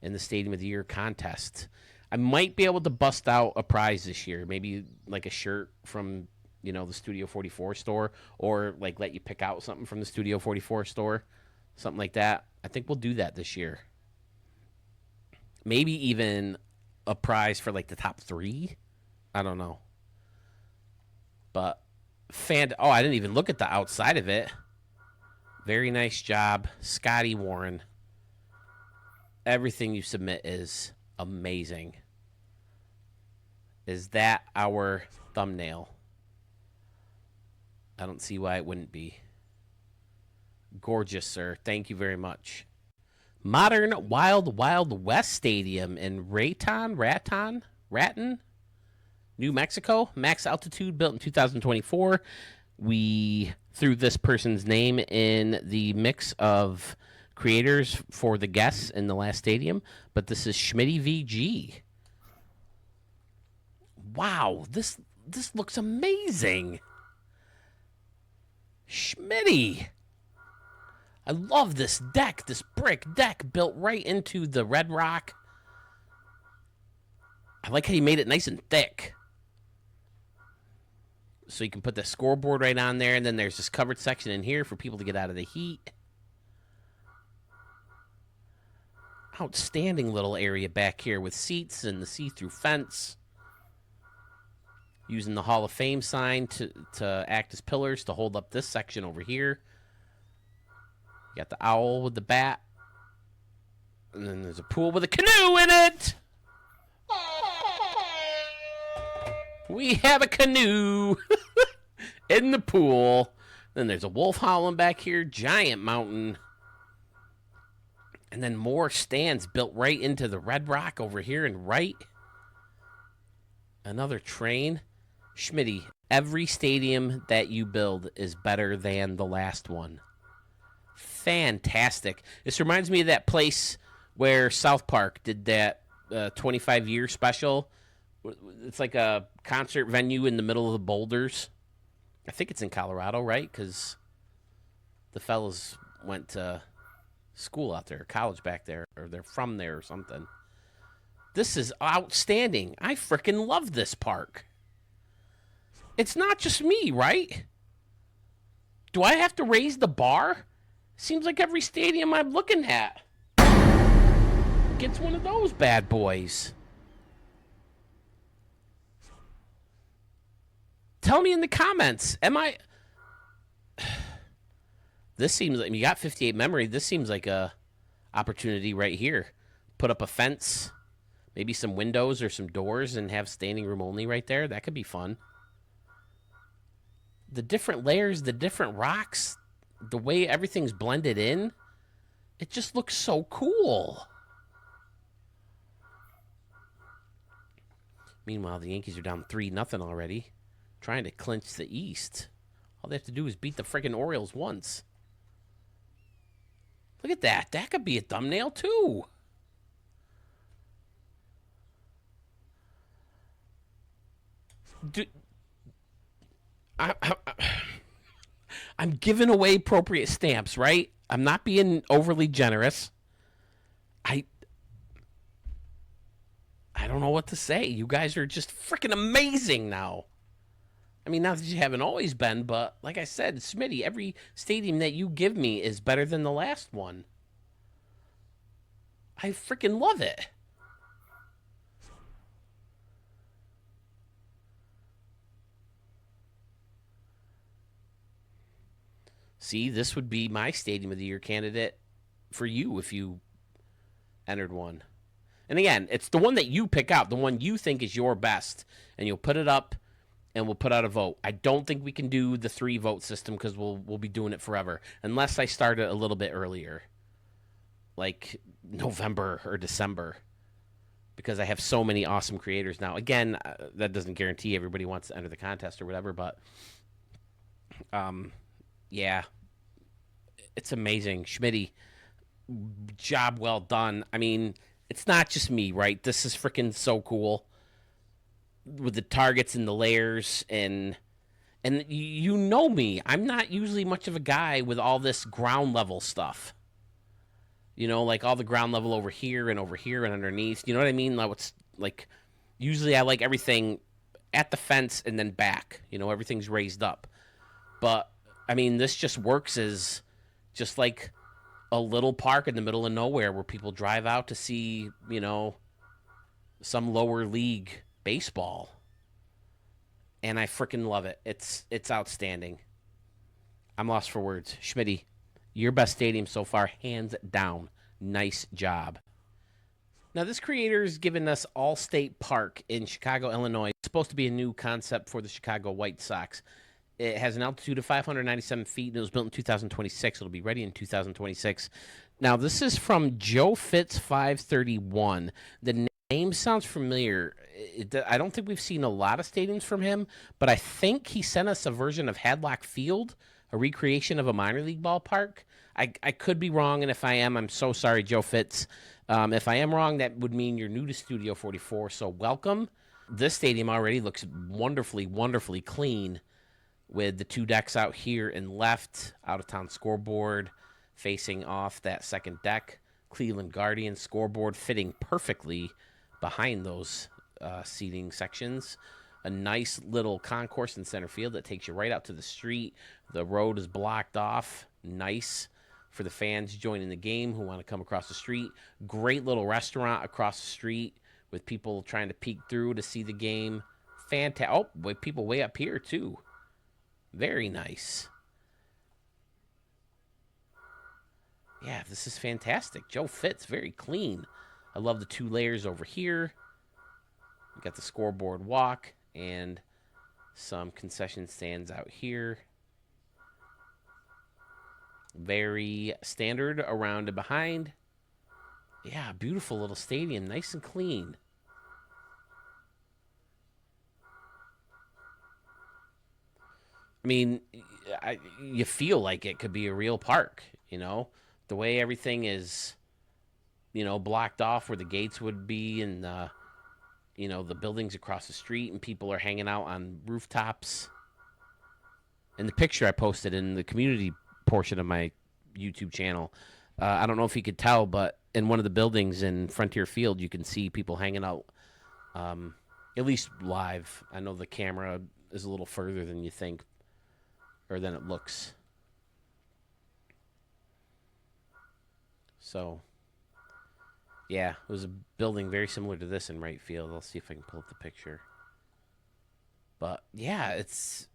[SPEAKER 1] in the Stadium of the Year contest. I might be able to bust out a prize this year, maybe like a shirt from, the Studio 44 store, or like let you pick out something from the Studio 44 store, something like that. I think we'll do that this year. Maybe even a prize for like the top 3. I don't know. But I didn't even look at the outside of it. Very nice job, Scotty Warren. Everything you submit is amazing. Is that our thumbnail? I don't see why it wouldn't be. Gorgeous, sir. Thank you very much. Modern Wild Wild West Stadium in Raton, New Mexico. Max altitude, built in 2024. We threw this person's name in the mix of creators for the guests in the last stadium, but this is Schmitty VG. Wow, this looks amazing. Schmitty. I love this deck, this brick deck built right into the red rock. I like how you made it nice and thick. So you can put the scoreboard right on there, and then there's this covered section in here for people to get out of the heat. Outstanding little area back here with seats and the see-through fence. Using the Hall of Fame sign to act as pillars to hold up this section over here. You got the owl with the bat. And then there's a pool with a canoe in it. We have a canoe in the pool. Then there's a wolf howling back here. Giant mountain. And then more stands built right into the red rock over here and right. Another train. Schmitty, every stadium that you build is better than the last one. Fantastic. This reminds me of that place where South Park did that 25-year special. It's like a concert venue in the middle of the boulders. I think it's in Colorado, right? Because the fellas went to school out there, college back there, or they're from there or something. This is outstanding. I freaking love this park. It's not just me, right? Do I have to raise the bar? Seems like every stadium I'm looking at gets one of those bad boys. Tell me in the comments, This seems like, you got 58 memory. This seems like a opportunity right here. Put up a fence, maybe some windows or some doors, and have standing room only right there. That could be fun. The different layers, the different rocks, the way everything's blended in, it just looks so cool. Meanwhile, the Yankees are down 3-0 already, trying to clinch the East. All they have to do is beat the freaking Orioles once. Look at that. That could be a thumbnail, too. I'm giving away appropriate stamps, right? I'm not being overly generous. I don't know what to say. You guys are just freaking amazing now. I mean, not that you haven't always been, but like I said, Smitty, every stadium that you give me is better than the last one. I freaking love it. See, this would be my Stadium of the Year candidate for you if you entered one. And again, it's the one that you pick out, the one you think is your best, and you'll put it up and we'll put out a vote. I don't think we can do the 3-vote system because we'll be doing it forever unless I start it a little bit earlier, like November or December, because I have so many awesome creators now. Again, that doesn't guarantee everybody wants to enter the contest or whatever, but yeah, it's amazing. Schmitty, job well done. I mean, it's not just me, right? This is freaking so cool with the targets and the layers and you know me. I'm not usually much of a guy with all this ground level stuff. You know, like all the ground level over here and underneath. You know what I mean? Like it's like usually I like everything at the fence and then back. You know, everything's raised up. But I mean, this just works as just like a little park in the middle of nowhere where people drive out to see, you know, some lower league baseball. And I freaking love it. It's outstanding. I'm lost for words. Schmitty, your best stadium so far, hands down. Nice job. Now, this creator is giving us AllState Park in Chicago, Illinois. It's supposed to be a new concept for the Chicago White Sox. It has an altitude of 597 feet, and it was built in 2026. It'll be ready in 2026. Now, this is from Joe Fitz 531. The name sounds familiar. I don't think we've seen a lot of stadiums from him, but I think he sent us a version of Hadlock Field, a recreation of a minor league ballpark. I could be wrong, and if I am, I'm so sorry, Joe Fitz. If I am wrong, that would mean you're new to Studio 44, so welcome. This stadium already looks wonderfully, wonderfully clean with the 2 decks out here and left, out-of-town scoreboard facing off that second deck, Cleveland Guardians scoreboard fitting perfectly behind those seating sections. A nice little concourse in center field that takes you right out to the street. The road is blocked off. Nice for the fans joining the game who want to come across the street. Great little restaurant across the street with people trying to peek through to see the game. Fantastic. Oh, with people way up here too. Very nice. Yeah, this is fantastic. Joe Fitz, very clean. I love the 2 layers over here. We got the scoreboard walk and some concession stands out here. Very standard around and behind. Yeah, beautiful little stadium, nice and clean. I mean, you feel like it could be a real park, you know? The way everything is, you know, blocked off where the gates would be and, you know, the buildings across the street and people are hanging out on rooftops. And the picture I posted in the community portion of my YouTube channel, I don't know if you could tell, but in one of the buildings in Frontier Field, you can see people hanging out, at least live. I know the camera is a little further than you think, or than it looks. So, yeah, it was a building very similar to this in right field. I'll see if I can pull up the picture. But yeah, it's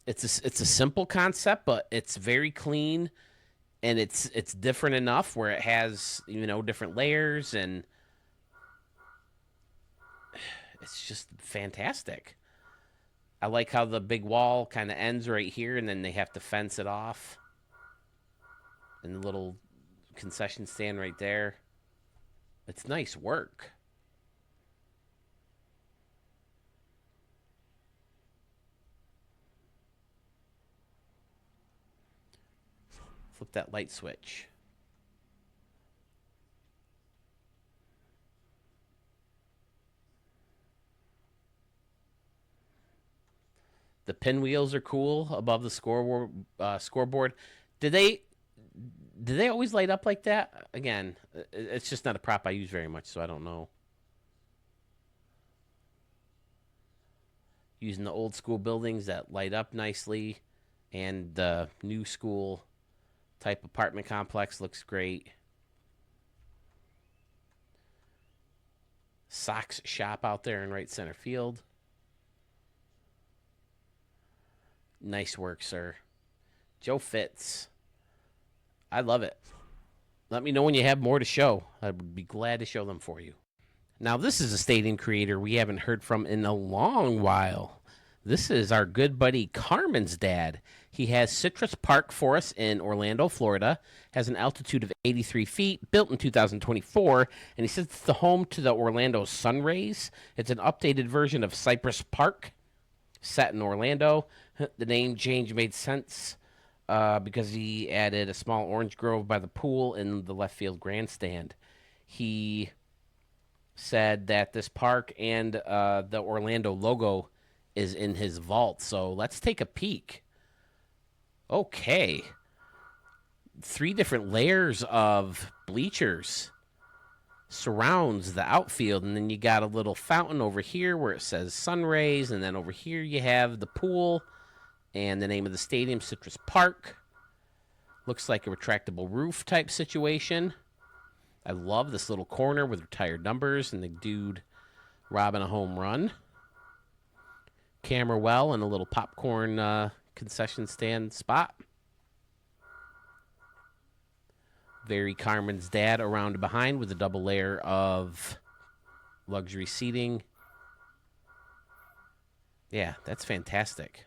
[SPEAKER 1] a simple concept, but it's very clean, and it's different enough where it has, you know, different layers, and it's just fantastic. I like how the big wall kind of ends right here, and then they have to fence it off. And the little concession stand right there. It's nice work. Flip that light switch. The pinwheels are cool above the scoreboard. Did they always light up like that? Again, it's just not a prop I use very much, so I don't know. Using the old school buildings that light up nicely, and the new school type apartment complex looks great. Sox shop out there in right center field. Nice work, sir. Joe Fitz. I love it. Let me know when you have more to show. I would be glad to show them for you. Now, this is a stadium creator we haven't heard from in a long while. This is our good buddy Carmen's dad. He has Citrus Park for us in Orlando, Florida. Has an altitude of 83 feet, built in 2024, and he says it's the home to the Orlando Sun Rays. It's an updated version of Cypress Park, set in Orlando. The name change made sense because he added a small orange grove by the pool in the left field grandstand. He said that this park and the Orlando logo is in his vault. So let's take a peek. Okay. 3 different layers of bleachers surrounds the outfield, and then you got a little fountain over here where it says Sun Rays, and then over here you have the pool and the name of the stadium, Citrus Park. Looks like a retractable roof type situation. I love this little corner with retired numbers and the dude robbing a home run. Camera well and a little popcorn concession stand spot. Very Carmen's dad around behind with a double layer of luxury seating. Yeah, that's fantastic.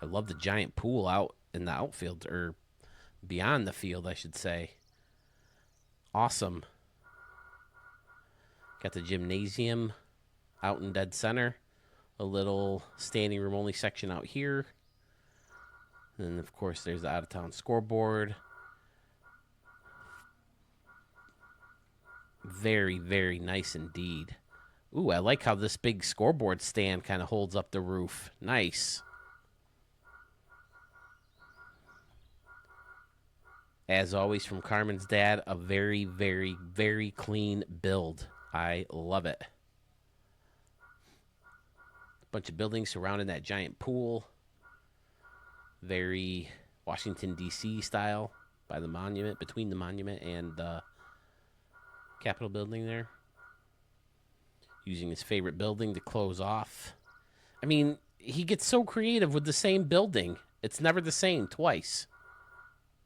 [SPEAKER 1] I love the giant pool out in the outfield, or beyond the field, I should say. Awesome. Got the gymnasium out in dead center. A little standing room only section out here. And, of course, there's the out-of-town scoreboard. Very, very nice indeed. Ooh, I like how this big scoreboard stand kind of holds up the roof. Nice. As always, from Carmen's dad, a very, very, very clean build. I love it. Bunch of buildings surrounding that giant pool. Very Washington, D.C. style by the monument, between the monument and the Capitol building there. Using his favorite building to close off. I mean, he gets so creative with the same building. It's never the same twice.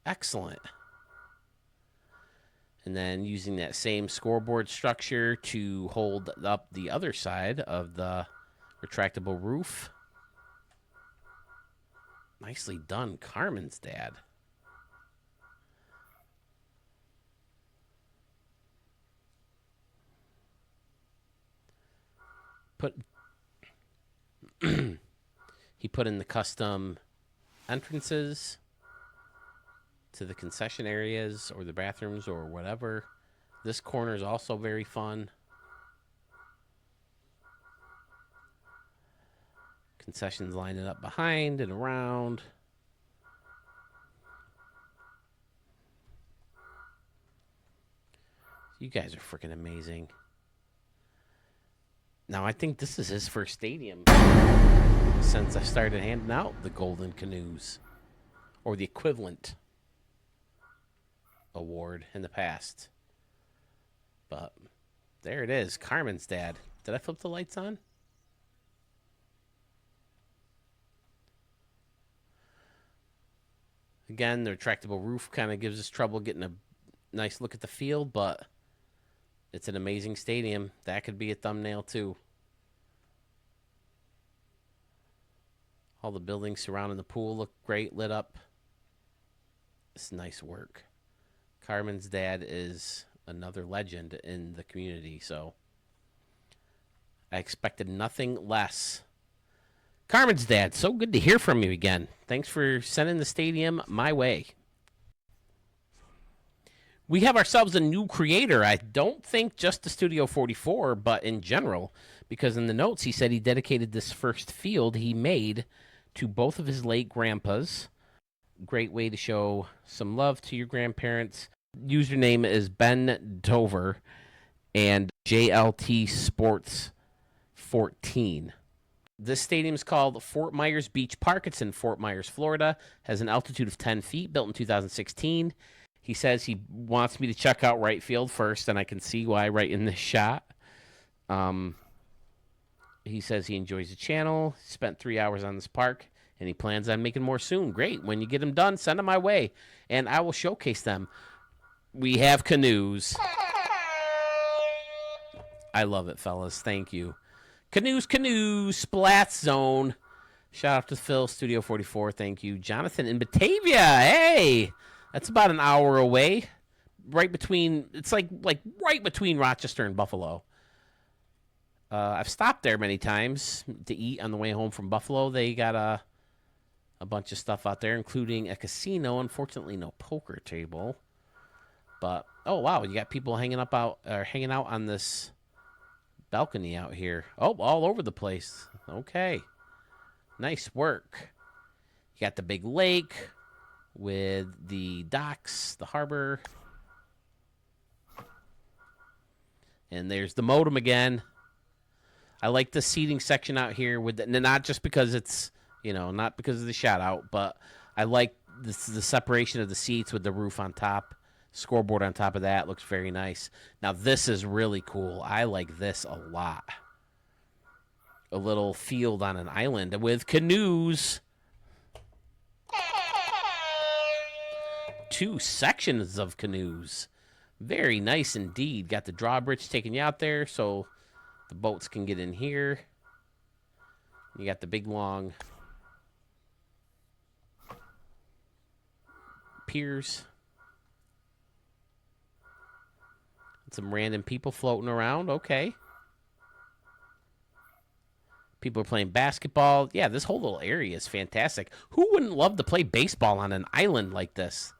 [SPEAKER 1] Excellent. And then using that same scoreboard structure to hold up the other side of the retractable roof. Nicely done, Carmen's dad. He put in the custom entrances to the concession areas or the bathrooms or whatever. This corner is also very fun. Concessions lining up behind and around. You guys are freaking amazing. Now, I think this is his first stadium since I started handing out the Golden Canoes, or the equivalent award in the past. But there it is, Carmen's dad. Did I flip the lights on? Again, the retractable roof kind of gives us trouble getting a nice look at the field, but it's an amazing stadium. That could be a thumbnail too. All the buildings surrounding the pool look great, lit up. It's nice work. Carmen's dad is another legend in the community, so I expected nothing less. Carmen's dad, so good to hear from you again. Thanks for sending the stadium my way. We have ourselves a new creator. I don't think just to Studio 44, but in general, because in the notes he said he dedicated this first field he made to both of his late grandpas. Great way to show some love to your grandparents. Username is Ben Dover and JLT Sports 14. This stadium is called Fort Myers Beach Park. It's in Fort Myers, Florida. Has an altitude of 10 feet, built in 2016. He says he wants me to check out right field first, and I can see why right in this shot. He says he enjoys the channel. Spent 3 hours on this park and he plans on making more soon. Great. When you get them done, send them my way, and I will showcase them. We have canoes. I love it, fellas. Thank you. Canoes, Splat Zone. Shout out to Phil, Studio 44. Thank you. Jonathan in Batavia. Hey, that's about an hour away. Right between, it's like right between Rochester and Buffalo. I've stopped there many times to eat on the way home from Buffalo. They got a bunch of stuff out there, including a casino. Unfortunately, no poker table. But oh wow, you got people hanging out on this balcony out here. Oh, all over the place. Okay, nice work. You got the big lake with the docks, the harbor, and there's the modem again. I like the seating section out here with not just because it's, not because of the shout out, but I like the separation of the seats with the roof on top, scoreboard on top of that. Looks very nice. Now this is really cool. I like this a lot. A little field on an island with canoes. 2 sections of canoes. Very nice indeed. Got the drawbridge taking you out there so the boats can get in here. You got the big long piers. And some random people floating around. Okay. People are playing basketball. Yeah, this whole little area is fantastic. Who wouldn't love to play baseball on an island like this?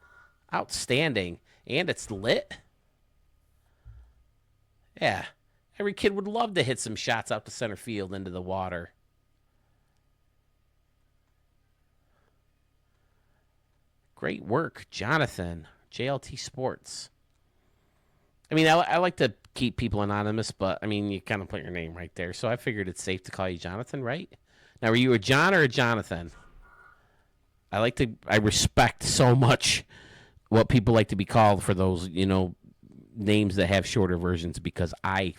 [SPEAKER 1] Outstanding. And it's lit. Yeah. Every kid would love to hit some shots out to center field into the water. Great work, Jonathan. JLT Sports. I mean, I like to keep people anonymous, but, I mean, you kind of put your name right there. So I figured it's safe to call you Jonathan, right? Now, were you a John or a Jonathan? I respect so much what people like to be called for those, names that have shorter versions because I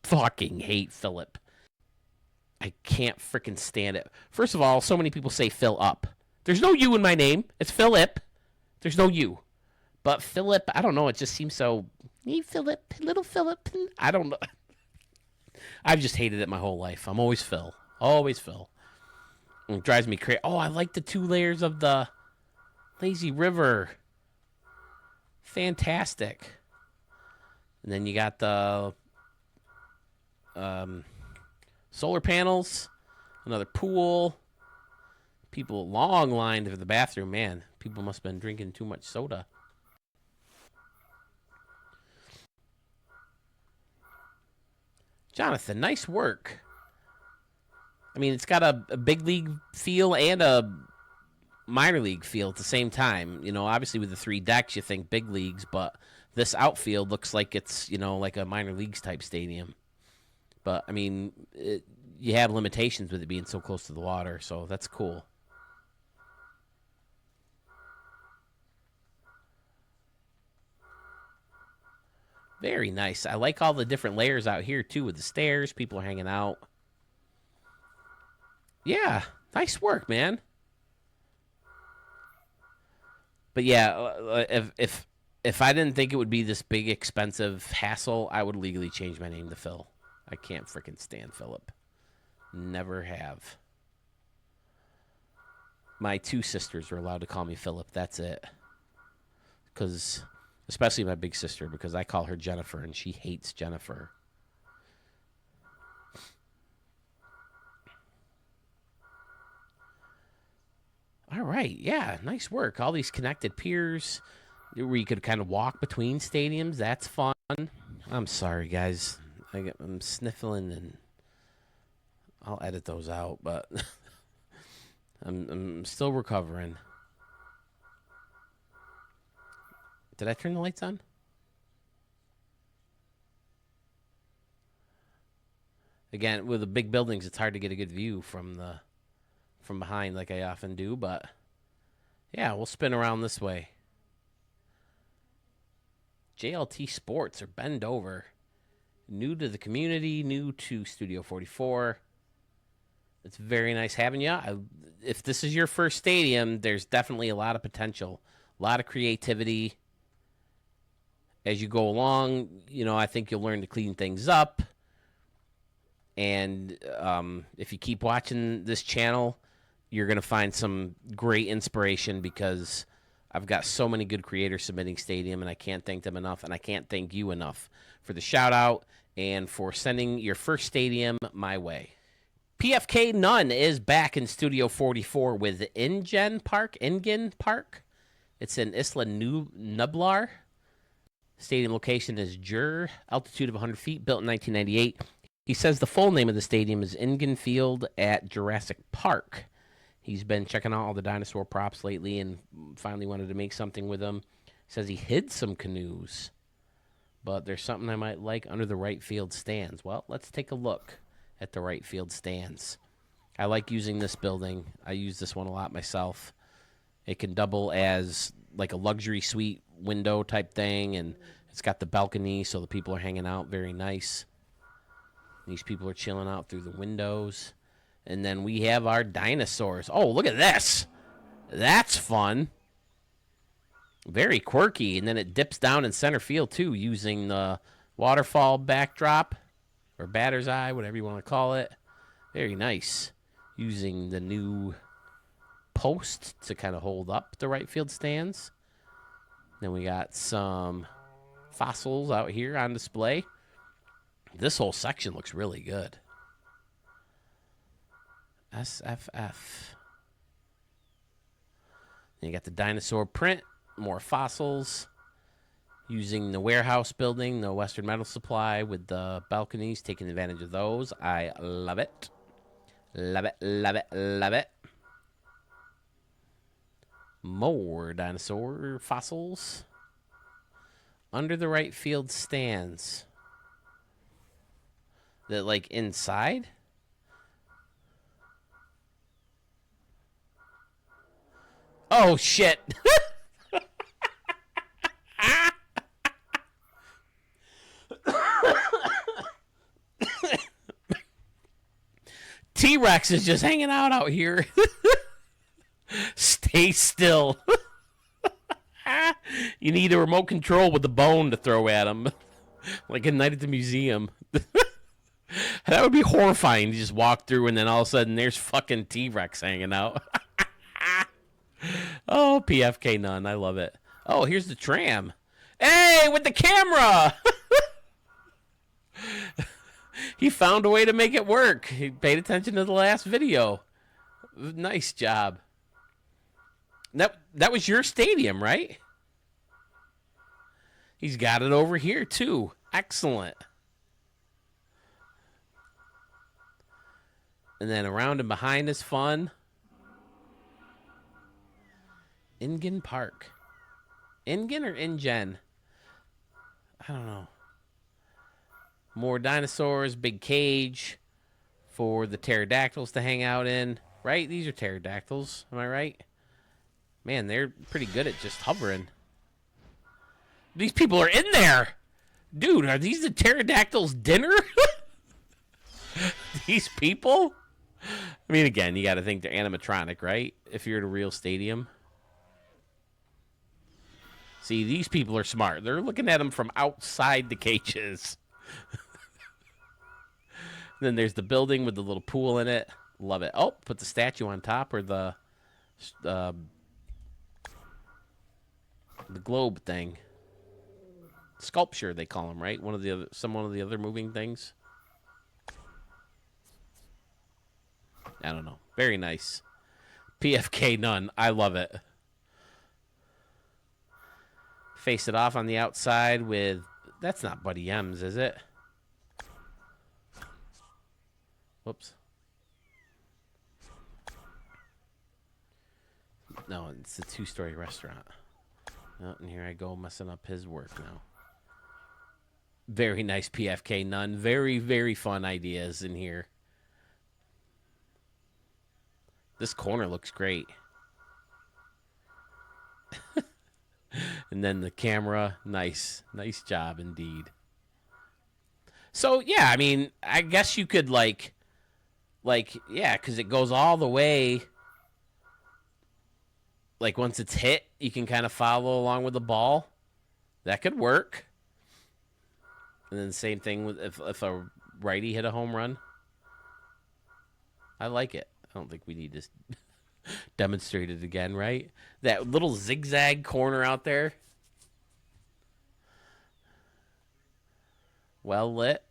[SPEAKER 1] fucking hate Philip. I can't freaking stand it. First of all, so many people say Phil up. There's no U in my name. It's Philip. There's no U. But Philip, I don't know. It just seems so. Hey, Philip, little Philip. I don't know. I've just hated it my whole life. I'm always Phil. Always Phil. It drives me crazy. Oh, I like the 2 layers of the lazy river. Fantastic. And then you got the solar panels, another pool. People long lined for the bathroom. Man, people must have been drinking too much soda. Jonathan, nice work. I mean, it's got a big league feel and a minor league feel at the same time. Obviously with the 3 decks, you think big leagues, but this outfield looks like it's, like a minor leagues type stadium. But, I mean, you have limitations with it being so close to the water, so that's cool. Very nice. I like all the different layers out here, too, with the stairs. People are hanging out. Yeah, nice work, man. But yeah, if I didn't think it would be this big, expensive hassle, I would legally change my name to Phil. I can't freaking stand Philip. Never have. My 2 sisters are allowed to call me Philip. That's it. Because, especially my big sister, because I call her Jennifer, and she hates Jennifer. All right. Yeah, nice work. All these connected piers where you could kind of walk between stadiums. That's fun. I'm sorry, guys. I'm sniffling, and I'll edit those out, but I'm still recovering. Did I turn the lights on? Again, with the big buildings, it's hard to get a good view from behind like I often do, but yeah, we'll spin around this way. JLT Sports or Bend Over. New to the community, new to Studio 44. It's very nice having you. If this is your first stadium, there's definitely a lot of potential, a lot of creativity. As you go along, I think you'll learn to clean things up. And if you keep watching this channel, you're going to find some great inspiration because I've got so many good creators submitting Stadium, and I can't thank them enough, and I can't thank you enough for the shout-out and for sending your first Stadium my way. PFK Nunn is back in Studio 44 with Ingan Park. It's in Isla Nublar. Stadium location is Jur, altitude of 100 feet, built in 1998. He says the full name of the stadium is Ingan Field at Jurassic Park. He's been checking out all the dinosaur props lately and finally wanted to make something with them. Says he hid some canoes, but there's something I might like under the right field stands. Well, let's take a look at the right field stands. I like using this building. I use this one a lot myself. It can double as like a luxury suite window type thing, and it's got the balcony so the people are hanging out. Very nice. These people are chilling out through the windows. And then we have our dinosaurs. Oh, look at this. That's fun. Very quirky. And then it dips down in center field, too, using the waterfall backdrop or batter's eye, whatever you want to call it. Very nice. Using the new post to kind of hold up the right field stands. Then we got some fossils out here on display. This whole section looks really good. SFF. Then you got the dinosaur print, more fossils. Using the warehouse building, the Western Metal Supply with the balconies, taking advantage of those. I love it. Love it, love it, love it. More dinosaur fossils. Under the right field stands. That like inside? Oh, shit. T-Rex is just hanging out here. Stay still. You need a remote control with the bone to throw at him. Like a night at the museum. That would be horrifying to just walk through and then all of a sudden there's fucking T-Rex hanging out. Oh, PFK Nunn. I love it. Oh, here's the tram. Hey, with the camera. He found a way to make it work. He paid attention to the last video. Nice job. That was your stadium, right? He's got it over here, too. Excellent. And then around and behind is fun. Ingan Park. Ingan or Ingen? I don't know. More dinosaurs, big cage for the pterodactyls to hang out in. Right? These are pterodactyls. Am I right? Man, they're pretty good at just hovering. These people are in there. Dude, are these the pterodactyls' dinner? These people? I mean, again, you got to think they're animatronic, right? If you're at a real stadium. See, these people are smart. They're looking at them from outside the cages. Then there's the building with the little pool in it. Love it. Oh, put the statue on top or the globe thing. Sculpture, they call them, right? One of the other moving things. I don't know. Very nice. PFK Nunn. I love it. Face it off on the outside with... That's not Buddy M's, is it? Whoops. No, it's a two-story restaurant. Oh, and here I go messing up his work now. Very nice PFK Nunn. Very, very fun ideas in here. This corner looks great. And then the camera, nice. Nice job indeed. So, yeah, I mean, I guess you could, like, Like, yeah, because it goes all the way. Like, once it's hit, you can kind of follow along with the ball. That could work. And then the same thing with if a righty hit a home run. I like it. I don't think we need to demonstrate it again, right? That little zigzag corner out there. Well lit.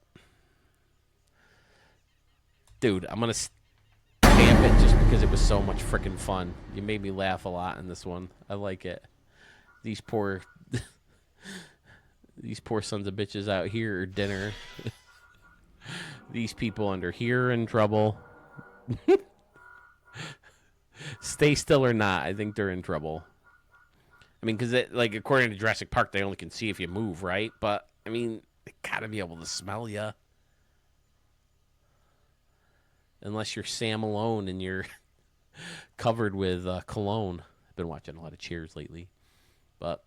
[SPEAKER 1] Dude, I'm going to stamp it just because it was so much freaking fun. You made me laugh a lot in this one. I like it. These poor these poor sons of bitches out here at dinner. These people under here are in trouble. Stay still or not, I think they're in trouble. I mean, because like according to Jurassic Park, they only can see if you move, right? But I mean, they gotta be able to smell you, unless you're Sam Malone and you're covered with cologne. I've been watching a lot of Cheers lately, but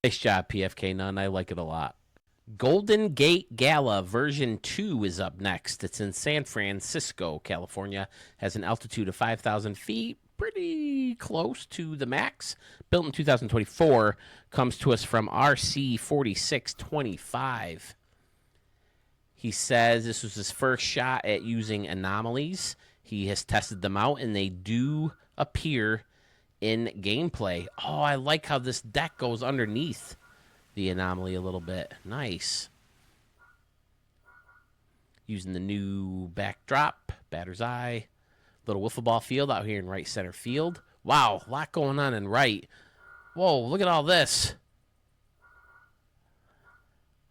[SPEAKER 1] nice job, PFK Nunn. I like it a lot. Golden Gate Gala version 2 is up next. It's in San Francisco, California. Has an altitude of 5,000 feet, pretty close to the max. Built in 2024, comes to us from RC 4625. He says this was his first shot at using anomalies. He has tested them out, and they do appear in gameplay. Oh, I like how this deck goes underneath the anomaly a little bit. Nice. Using the new backdrop, batter's eye. Little wiffle ball field out here in right center field. Wow, a lot going on in right. Whoa, look at all this.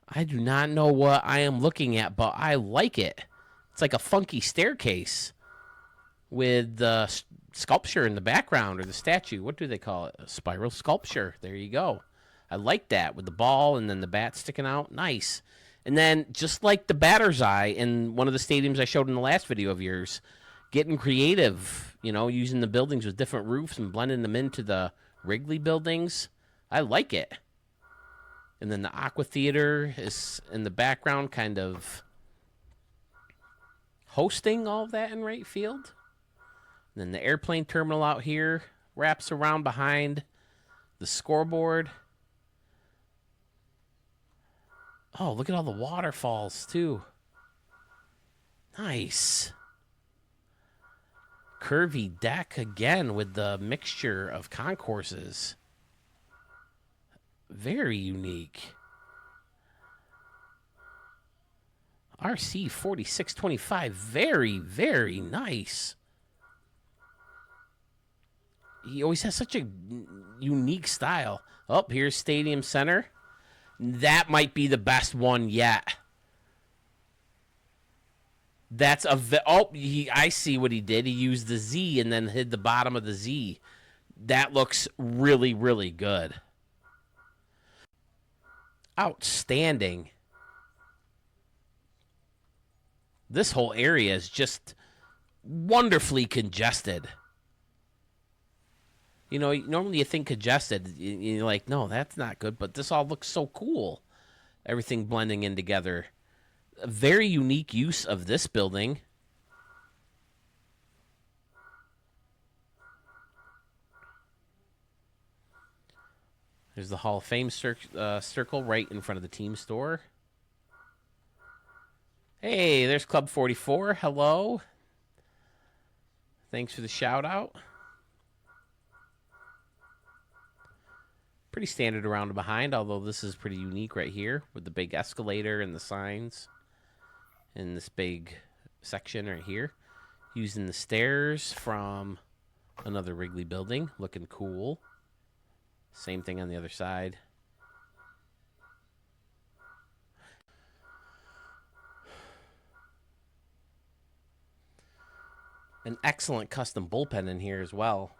[SPEAKER 1] I do not know what I am looking at, but I like it. It's like a funky staircase with the sculpture in the background, or the statue. What do they call it? A spiral sculpture. There you go. I like that with the ball and then the bat sticking out. Nice. And then just like the batter's eye in one of the stadiums I showed in the last video of yours, getting creative, using the buildings with different roofs and blending them into the Wrigley buildings. I like it. And then the Aqua Theater is in the background, kind of hosting all of that in right field. And then the airplane terminal out here wraps around behind the scoreboard. Oh, look at all the waterfalls, too. Nice. Curvy deck again with the mixture of concourses. Very unique. RC 4625. Very, very nice. He always has such a unique style. Oh, here's Stadium Center. That might be the best one yet. That's I see what he did. He used the Z and then hid the bottom of the Z. That looks really, really good. Outstanding. This whole area is just wonderfully congested. Normally you think congested. You're like, no, that's not good. But this all looks so cool. Everything blending in together. A very unique use of this building. There's the Hall of Fame circle right in front of the team store. Hey, there's Club 44. Hello. Thanks for the shout out. Pretty standard around and behind, although this is pretty unique right here with the big escalator and the signs in this big section right here. Using the stairs from another Wrigley building. Looking cool. Same thing on the other side. An excellent custom bullpen in here as well.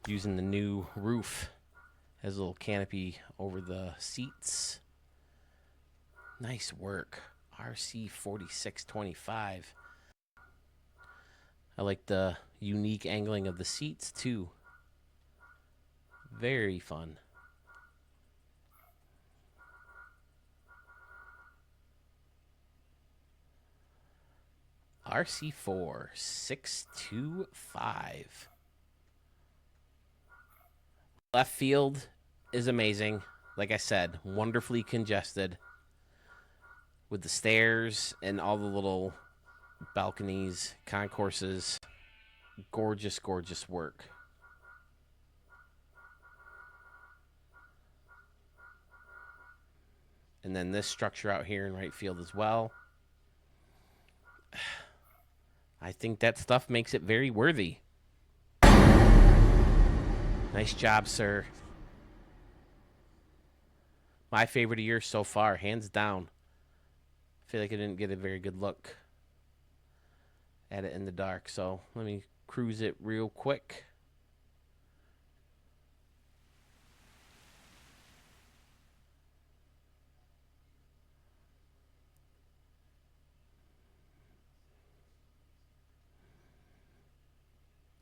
[SPEAKER 1] Using the new roof. Has a little canopy over the seats. Nice work. RC 4625. I like the unique angling of the seats too. Very fun. RC4 625. Left field is amazing. Like I said, wonderfully congested with the stairs and all the little balconies, concourses. Gorgeous, gorgeous work. And then this structure out here in right field as well. I think that stuff makes it very worthy. Nice job, sir. My favorite of yours so far, hands down. I feel like I didn't get a very good look at it in the dark, so let me cruise it real quick.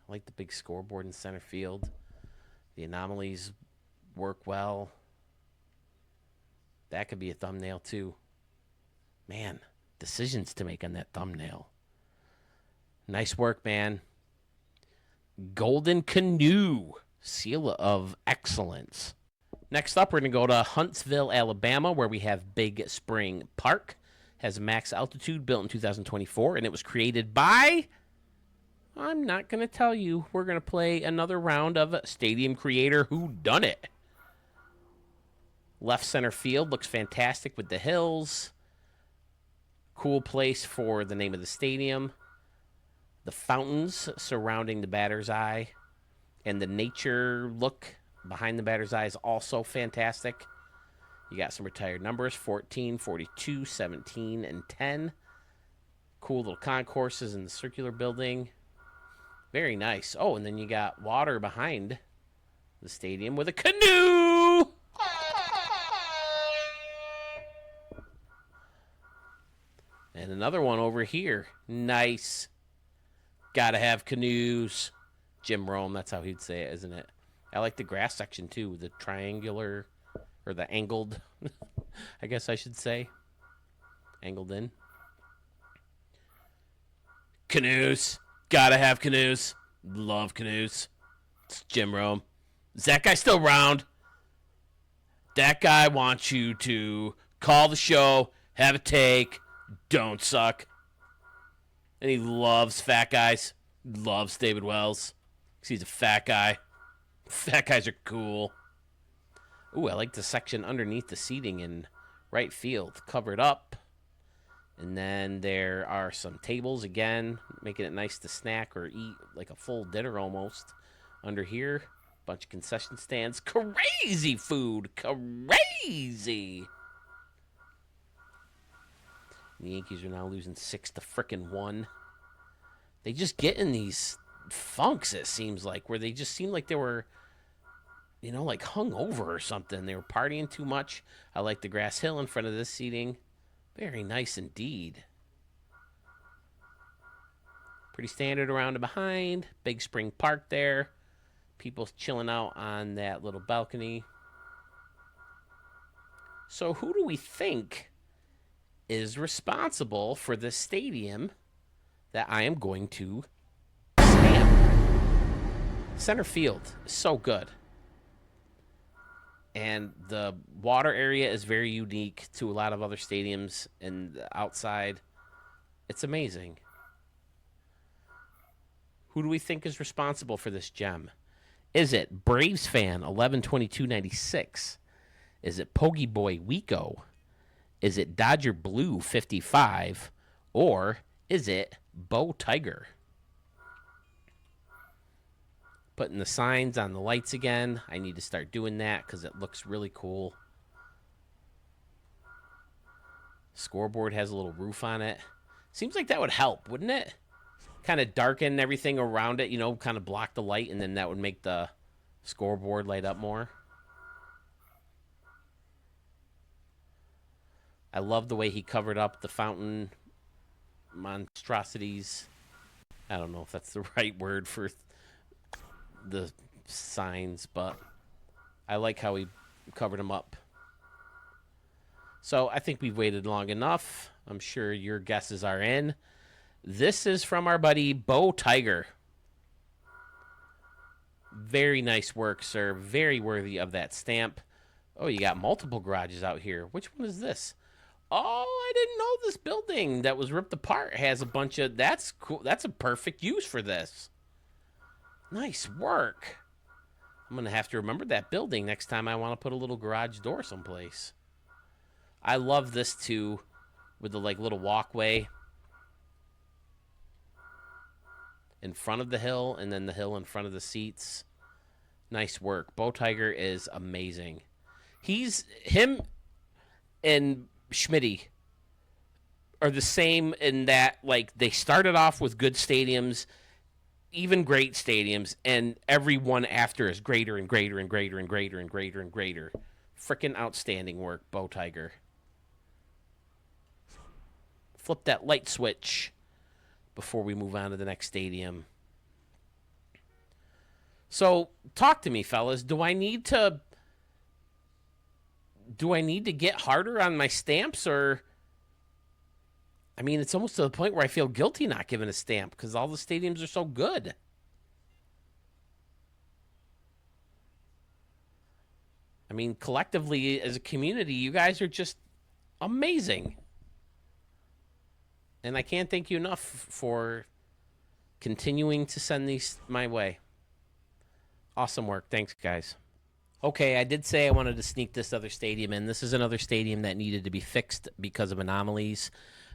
[SPEAKER 1] I like the big scoreboard in center field. The anomalies work well. That could be a thumbnail too. Man, decisions to make on that thumbnail. Nice work, man. Golden Canoe, seal of excellence. Next up, we're going to go to Huntsville, Alabama, where we have Big Spring Park. Has max altitude, built in 2024, and it was created by... I'm not going to tell you. We're going to play another round of Stadium Creator Who Dunnit. Left center field looks fantastic with the hills. Cool place for the name of the stadium. The fountains surrounding the batter's eye. And the nature look behind the batter's eye is also fantastic. You got some retired numbers, 14, 42, 17, and 10. Cool little concourses in the circular building. Very nice. Oh, and then you got water behind the stadium with a canoe. And another one over here. Nice. Gotta have canoes. Jim Rome, that's how he'd say it, isn't it? I like the grass section too, the triangular, or the angled, I guess I should say. Angled in. Canoes. Gotta have canoes. Love canoes. It's Jim Rome. Is that guy still around? That guy wants you to call the show, have a take, don't suck. And he loves fat guys. Loves David Wells. Because he's a fat guy. Fat guys are cool. Ooh, I like the section underneath the seating in right field. Covered up. And then there are some tables again, making it nice to snack or eat like a full dinner almost. Under here, bunch of concession stands. Crazy food. Crazy. The Yankees are now losing 6-1. They just get in these funks, it seems like, where they just seem like they were, you know, like hung over or something. They were partying too much. I like the grass hill in front of this seating. Very nice indeed. Pretty standard around and behind. Big Spring Park there. People chilling out on that little balcony. So who do we think is responsible for this stadium that I am going to stamp? Center field is so good. And the water area is very unique to a lot of other stadiums and outside. It's amazing. Who do we think is responsible for this gem? Is it Braves fan 11/22/96? Is it Pogie Boy Wico? Is it Dodger Blue 55? Or is it Bo Tiger? Putting the signs on the lights again. I need to start doing that because it looks really cool. Scoreboard has a little roof on it. Seems like that would help, wouldn't it? Kind of darken everything around it, you know, kind of block the light, and then that would make the scoreboard light up more. I love the way he covered up the fountain monstrosities. I don't know if that's the right word for the signs, but I like how he covered them up. So I think we've waited long enough. I'm sure your guesses are in. This is from our buddy Bo Tiger. Very nice work, sir. Very worthy of that stamp. Oh, you got multiple garages out here. Which one is this? Oh, I didn't know this building that was ripped apart has a bunch of... That's cool. That's a perfect use for this. Nice work. I'm going to have to remember that building next time I want to put a little garage door someplace. I love this, too, with the, like, little walkway in front of the hill and then the hill in front of the seats. Nice work. Bo Tiger is amazing. Him and Schmitty are the same in that, like, they started off with good stadiums, even great stadiums, and every one after is greater and greater and greater and greater and greater and greater. Freaking outstanding work, Bo Tiger. Flip that light switch before we move on to the next stadium. So, talk to me, fellas. Do I need to get harder on my stamps, or... I mean, it's almost to the point where I feel guilty not giving a stamp because all the stadiums are so good. I mean, collectively, as a community, you guys are just amazing. And I can't thank you enough for continuing to send these my way. Awesome work. Thanks, guys. Okay, I did say I wanted to sneak this other stadium in. This is another stadium that needed to be fixed because of anomalies.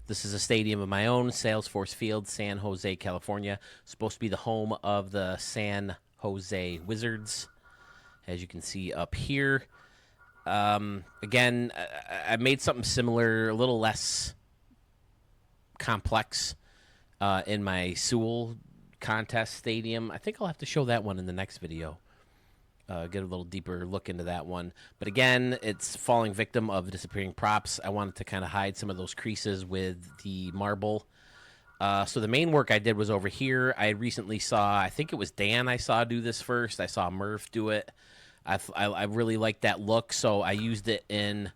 [SPEAKER 1] This is a stadium of my own, Salesforce Field, San Jose, California. Supposed to be the home of the San Jose Wizards, as you can see up here. Again, I made something similar, a little less complex in my Sewell contest stadium. I think I'll have to show that one in the next video. Get a little deeper look into that one. But again, it's falling victim of disappearing props. I wanted to kind of hide some of those creases with the marble. So the main work I did was over here. I recently saw, I think it was Dan I saw do this first. I saw Murph do it. I really liked that look, so I used it in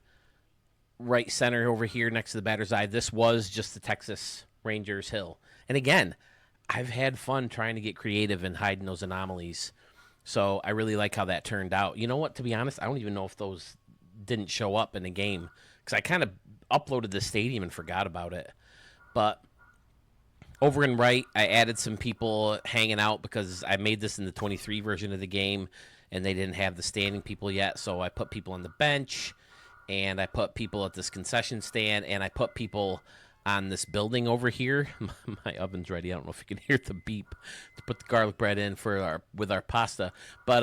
[SPEAKER 1] right center over here next to the batter's eye. This was just the Texas Rangers hill. And again, I've had fun trying to get creative and hiding those anomalies. So I really like how that turned out. You know what? To be honest, I don't even know if those didn't show up in the game because I kind of uploaded the stadium and forgot about it. But over in right, I added some people hanging out because I made this in the 23 version of the game, and they didn't have the standing people yet. So I put people on the bench, and I put people at this concession stand, and I put people on this building over here. My oven's ready. I don't know if you can hear the beep to put the garlic bread in with our pasta. But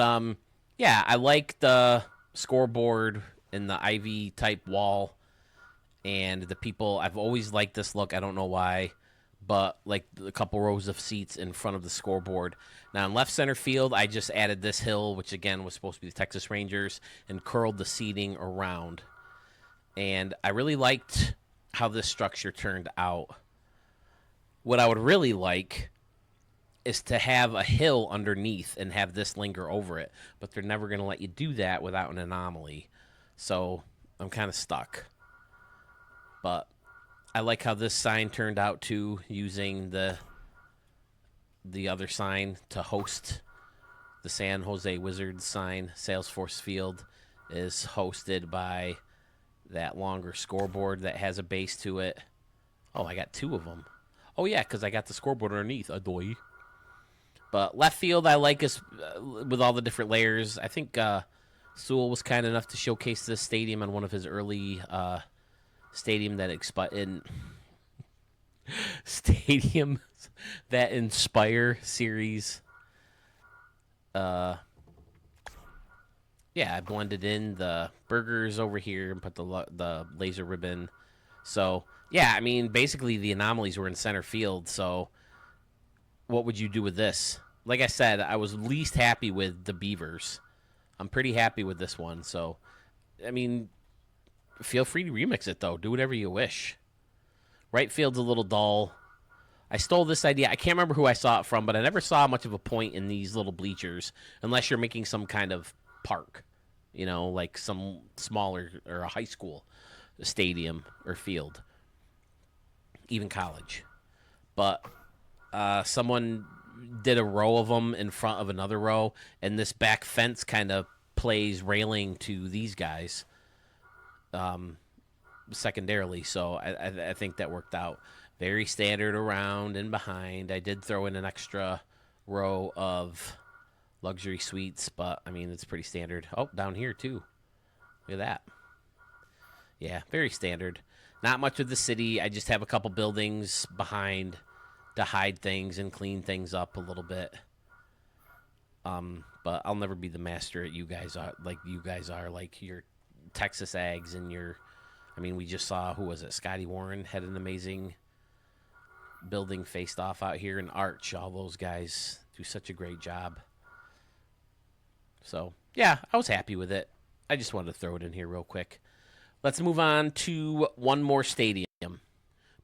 [SPEAKER 1] yeah, I like the scoreboard and the ivy type wall and the people. I've always liked this look. I don't know why, but like a couple rows of seats in front of the scoreboard. Now in left center field, I just added this hill, which again was supposed to be the Texas Rangers, and curled the seating around. And I really liked how this structure turned out. What I would really like is to have a hill underneath and have this linger over it, but they're never going to let you do that without an anomaly. So I'm kind of stuck. But I like how this sign turned out too, using the other sign to host the San Jose Wizards sign. Salesforce Field is hosted by that longer scoreboard that has a base to it. Oh, I got two of them. Oh, yeah, because I got the scoreboard underneath. Adoy. But left field, I like us with all the different layers. I think Sewell was kind enough to showcase this stadium on one of his early stadium that stadiums that inspire series. Yeah, I blended in the burgers over here and put the laser ribbon. So, yeah, I mean, basically the anomalies were in center field. So, what would you do with this? Like I said, I was least happy with the Beavers. I'm pretty happy with this one. So, I mean, feel free to remix it, though. Do whatever you wish. Right field's a little dull. I stole this idea. I can't remember who I saw it from, but I never saw much of a point in these little bleachers unless you're making some kind of park, you know, like some smaller or a high school stadium or field, even college. but someone did a row of them in front of another row, and this back fence kind of plays railing to these guys secondarily. So I think that worked out. Very standard around and behind. I did throw in an extra row of luxury suites, but I mean, it's pretty standard. Oh, down here too. Look at that. Yeah, very standard. Not much of the city. I just have a couple buildings behind to hide things and clean things up a little bit. But I'll never be the master at you guys are like your Texas Ags and your. I mean, we just saw who was it? Scotty Warren had an amazing building faced off out here, and Arch. All those guys do such a great job. So yeah, I was happy with it. I just wanted to throw it in here real quick. Let's move on to one more stadium.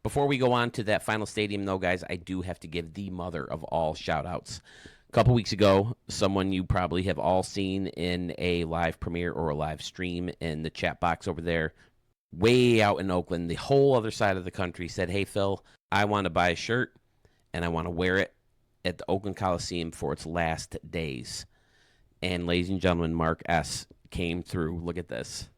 [SPEAKER 1] Before we go on to that final stadium, though, guys, I do have to give the mother of all shout-outs. A couple weeks ago, someone you probably have all seen in a live premiere or a live stream in the chat box over there, way out in Oakland, the whole other side of the country, said, hey, Phil, I want to buy a shirt, and I want to wear it at the Oakland Coliseum for its last days. And, ladies and gentlemen, Mark S. came through. Look at this.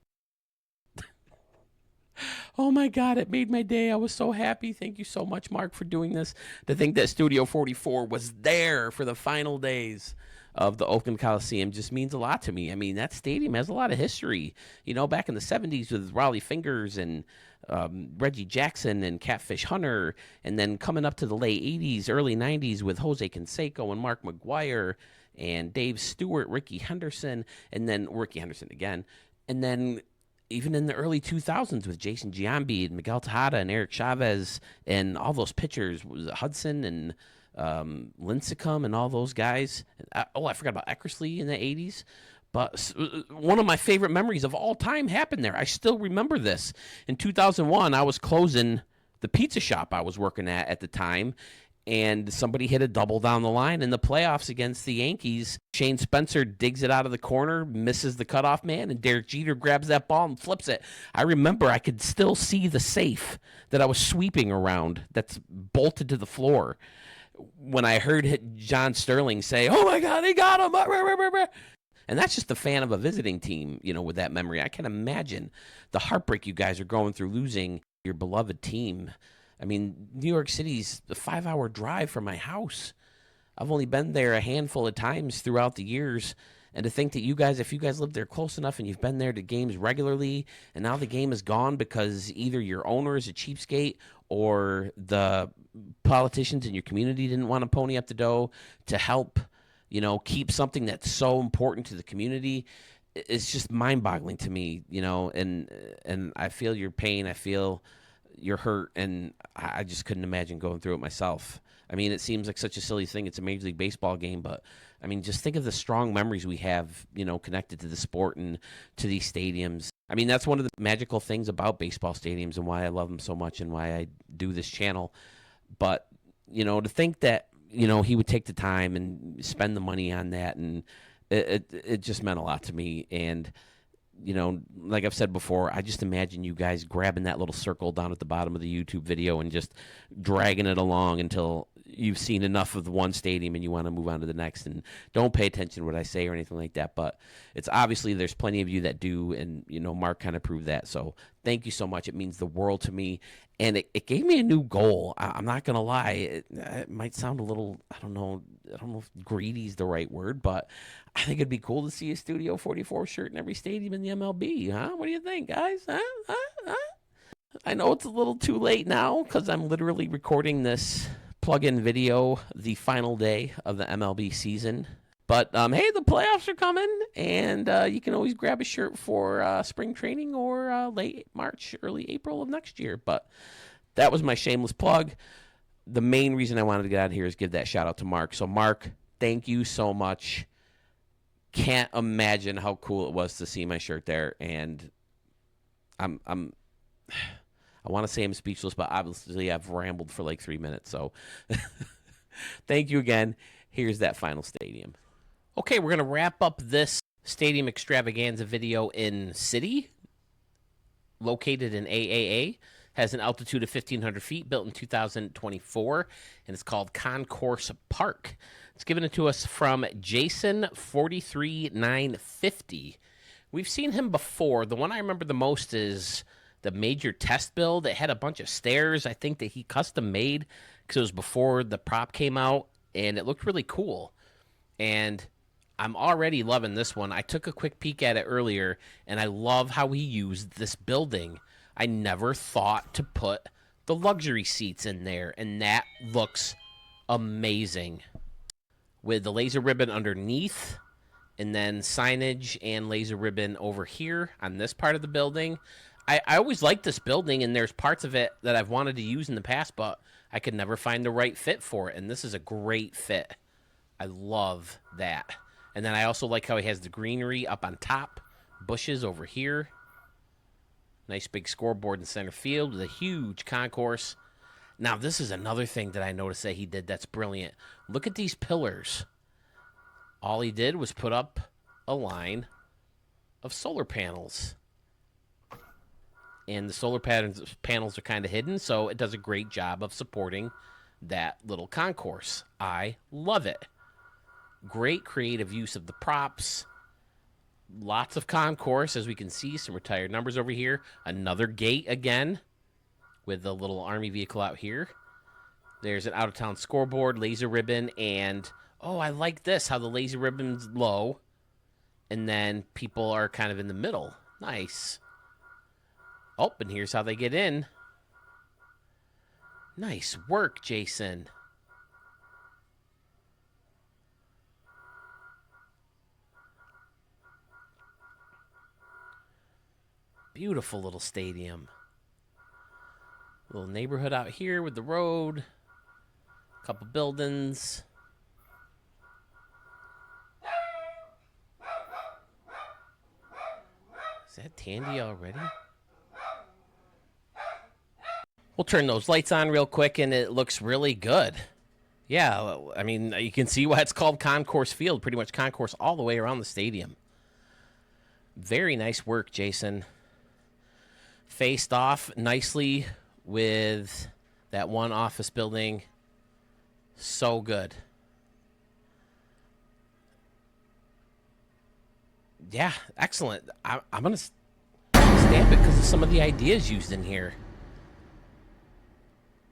[SPEAKER 1] Oh my God, it made my day. I was so happy. Thank you so much, Mark, for doing this. To think that Studio 44 was there for the final days of the Oakland Coliseum just means a lot to me. I mean, that stadium has a lot of history. You know, back in the 70s with Raleigh Fingers and Reggie Jackson and Catfish Hunter, and then coming up to the late 80s, early 90s with Jose Canseco and Mark McGuire and Dave Stewart, Ricky Henderson, and then Ricky Henderson again, and then even in the early 2000s with Jason Giambi and Miguel Tejada and Eric Chavez and all those pitchers, was it Hudson and Lincecum and all those guys. I forgot about Eckersley in the 80s. But one of my favorite memories of all time happened there. I still remember this. In 2001, I was closing the pizza shop I was working at the time, and somebody hit a double down the line in the playoffs against the Yankees. Shane Spencer digs it out of the corner, misses the cutoff man, and Derek Jeter grabs that ball and flips it. I remember I could still see the safe that I was sweeping around that's bolted to the floor when I heard John Sterling say, oh my God, he got him. And that's just a fan of a visiting team, you know, with that memory. I can imagine the heartbreak you guys are going through losing your beloved team. I mean, New York City's a 5-hour drive from my house. I've only been there a handful of times throughout the years. And to think that you guys, if you guys live there close enough and you've been there to games regularly, and now the game is gone because either your owner is a cheapskate or the politicians in your community didn't want to pony up the dough to help, you know, keep something that's so important to the community, it's just mind-boggling to me, you know, and I feel your pain. I feel you're hurt, and I just couldn't imagine going through it myself. I mean, it seems like such a silly thing. It's a Major League Baseball game, but, I mean, just think of the strong memories we have, you know, connected to the sport and to these stadiums. I mean, that's one of the magical things about baseball stadiums and why I love them so much and why I do this channel. But, you know, to think that, you know, he would take the time and spend the money on that, and it just meant a lot to me. And, you know, like I've said before, I just imagine you guys grabbing that little circle down at the bottom of the YouTube video and just dragging it along until you've seen enough of the one stadium and you want to move on to the next. And don't pay attention to what I say or anything like that, but it's obviously there's plenty of you that do, and, you know, Mark kind of proved that. So thank you so much. It means the world to me, and it gave me a new goal. I'm not going to lie. It might sound a little, I don't know if greedy is the right word, but I think it'd be cool to see a Studio 44 shirt in every stadium in the MLB, huh? What do you think, guys? Huh? I know it's a little too late now because I'm literally recording this plug-in video the final day of the MLB season. But, hey, the playoffs are coming, and you can always grab a shirt for spring training or late March, early April of next year. But that was my shameless plug. The main reason I wanted to get out here is give that shout-out to Mark. So, Mark, thank you so much. Can't imagine how cool it was to see my shirt there, and I want to say I'm speechless, but obviously I've rambled for like 3 minutes. So thank you again. Here's that final stadium. Okay, we're going to wrap up this stadium extravaganza video in City, located in AAA. Has an altitude of 1,500 feet, built in 2024, and it's called Concourse Park. It's given it to us from Jason 43950. We've seen him before. The one I remember the most is the major test build. It had a bunch of stairs, I think, that he custom made because it was before the prop came out, and it looked really cool. And I'm already loving this one. I took a quick peek at it earlier, and I love how he used this building. I never thought to put the luxury seats in there, and that looks amazing. With the laser ribbon underneath, and then signage and laser ribbon over here on this part of the building. I always liked this building, and there's parts of it that I've wanted to use in the past, but I could never find the right fit for it, and this is a great fit. I love that. And then I also like how he has the greenery up on top, bushes over here. Nice big scoreboard in center field with a huge concourse. Now, this is another thing that I noticed that he did that's brilliant. Look at these pillars. All he did was put up a line of solar panels. And the solar panels are kind of hidden, so it does a great job of supporting that little concourse. I love it. Great creative use of the props. Lots of concourse, as we can see. Some retired numbers over here. Another gate again with the little army vehicle out here. There's an out-of-town scoreboard, laser ribbon, and, oh, I like this, how the laser ribbon's low, and then people are kind of in the middle. Nice. Oh, and here's how they get in. Nice work, Jason. Beautiful little stadium. Little neighborhood out here with the road. Couple buildings. Is that Tandy already? We'll turn those lights on real quick, and it looks really good. Yeah, I mean, you can see why it's called Concourse Field. Pretty much concourse all the way around the stadium. Very nice work, Jason. Faced off nicely with that one office building. So good. Yeah, excellent. I'm going to stamp it because of some of the ideas used in here.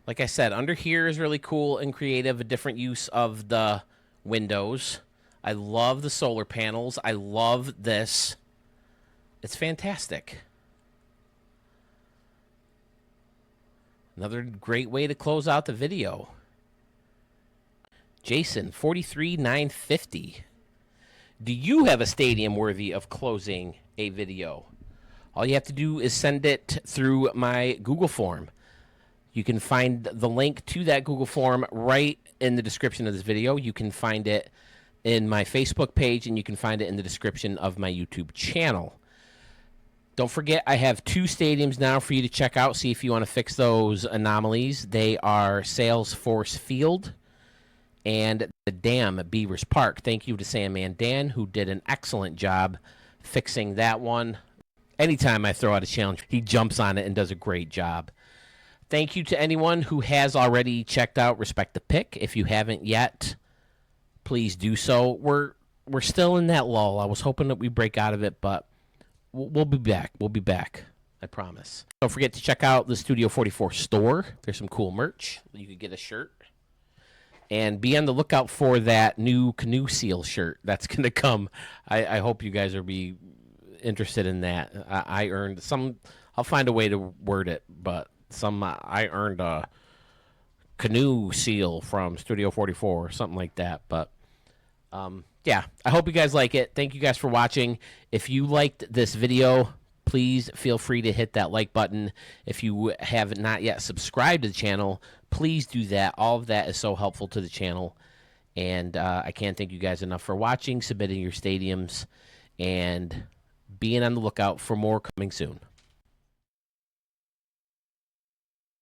[SPEAKER 1] Like I said, under here is really cool and creative, a different use of the windows. I love the solar panels. I love this. It's fantastic. Another great way to close out the video. Jason, 43950. Do you have a stadium worthy of closing a video? All you have to do is send it through my Google form. You can find the link to that Google form right in the description of this video. You can find it in my Facebook page, and you can find it in the description of my YouTube channel. Don't forget, I have 2 stadiums now for you to check out, see if you want to fix those anomalies. They are Salesforce Field and the dam at Beavers Park. Thank you to Sandman Dan, who did an excellent job fixing that one. Anytime I throw out a challenge, he jumps on it and does a great job. Thank you to anyone who has already checked out Respect the Pick. If you haven't yet, please do so. We're still in that lull. I was hoping that we break out of it, but we'll be back. We'll be back. I promise. Don't forget to check out the Studio 44 store. There's some cool merch. You could get a shirt. And be on the lookout for that new Canoe Seal shirt that's going to come. I hope you guys will be interested in that. I earned some. I'll find a way to word it, but I earned a Canoe Seal from Studio 44 or something like that. But yeah, I hope you guys like it. Thank you guys for watching. If you liked this video, please feel free to hit that like button. If you have not yet subscribed to the channel, please do that. All of that is so helpful to the channel. And I can't thank you guys enough for watching, submitting your stadiums, and being on the lookout for more coming soon.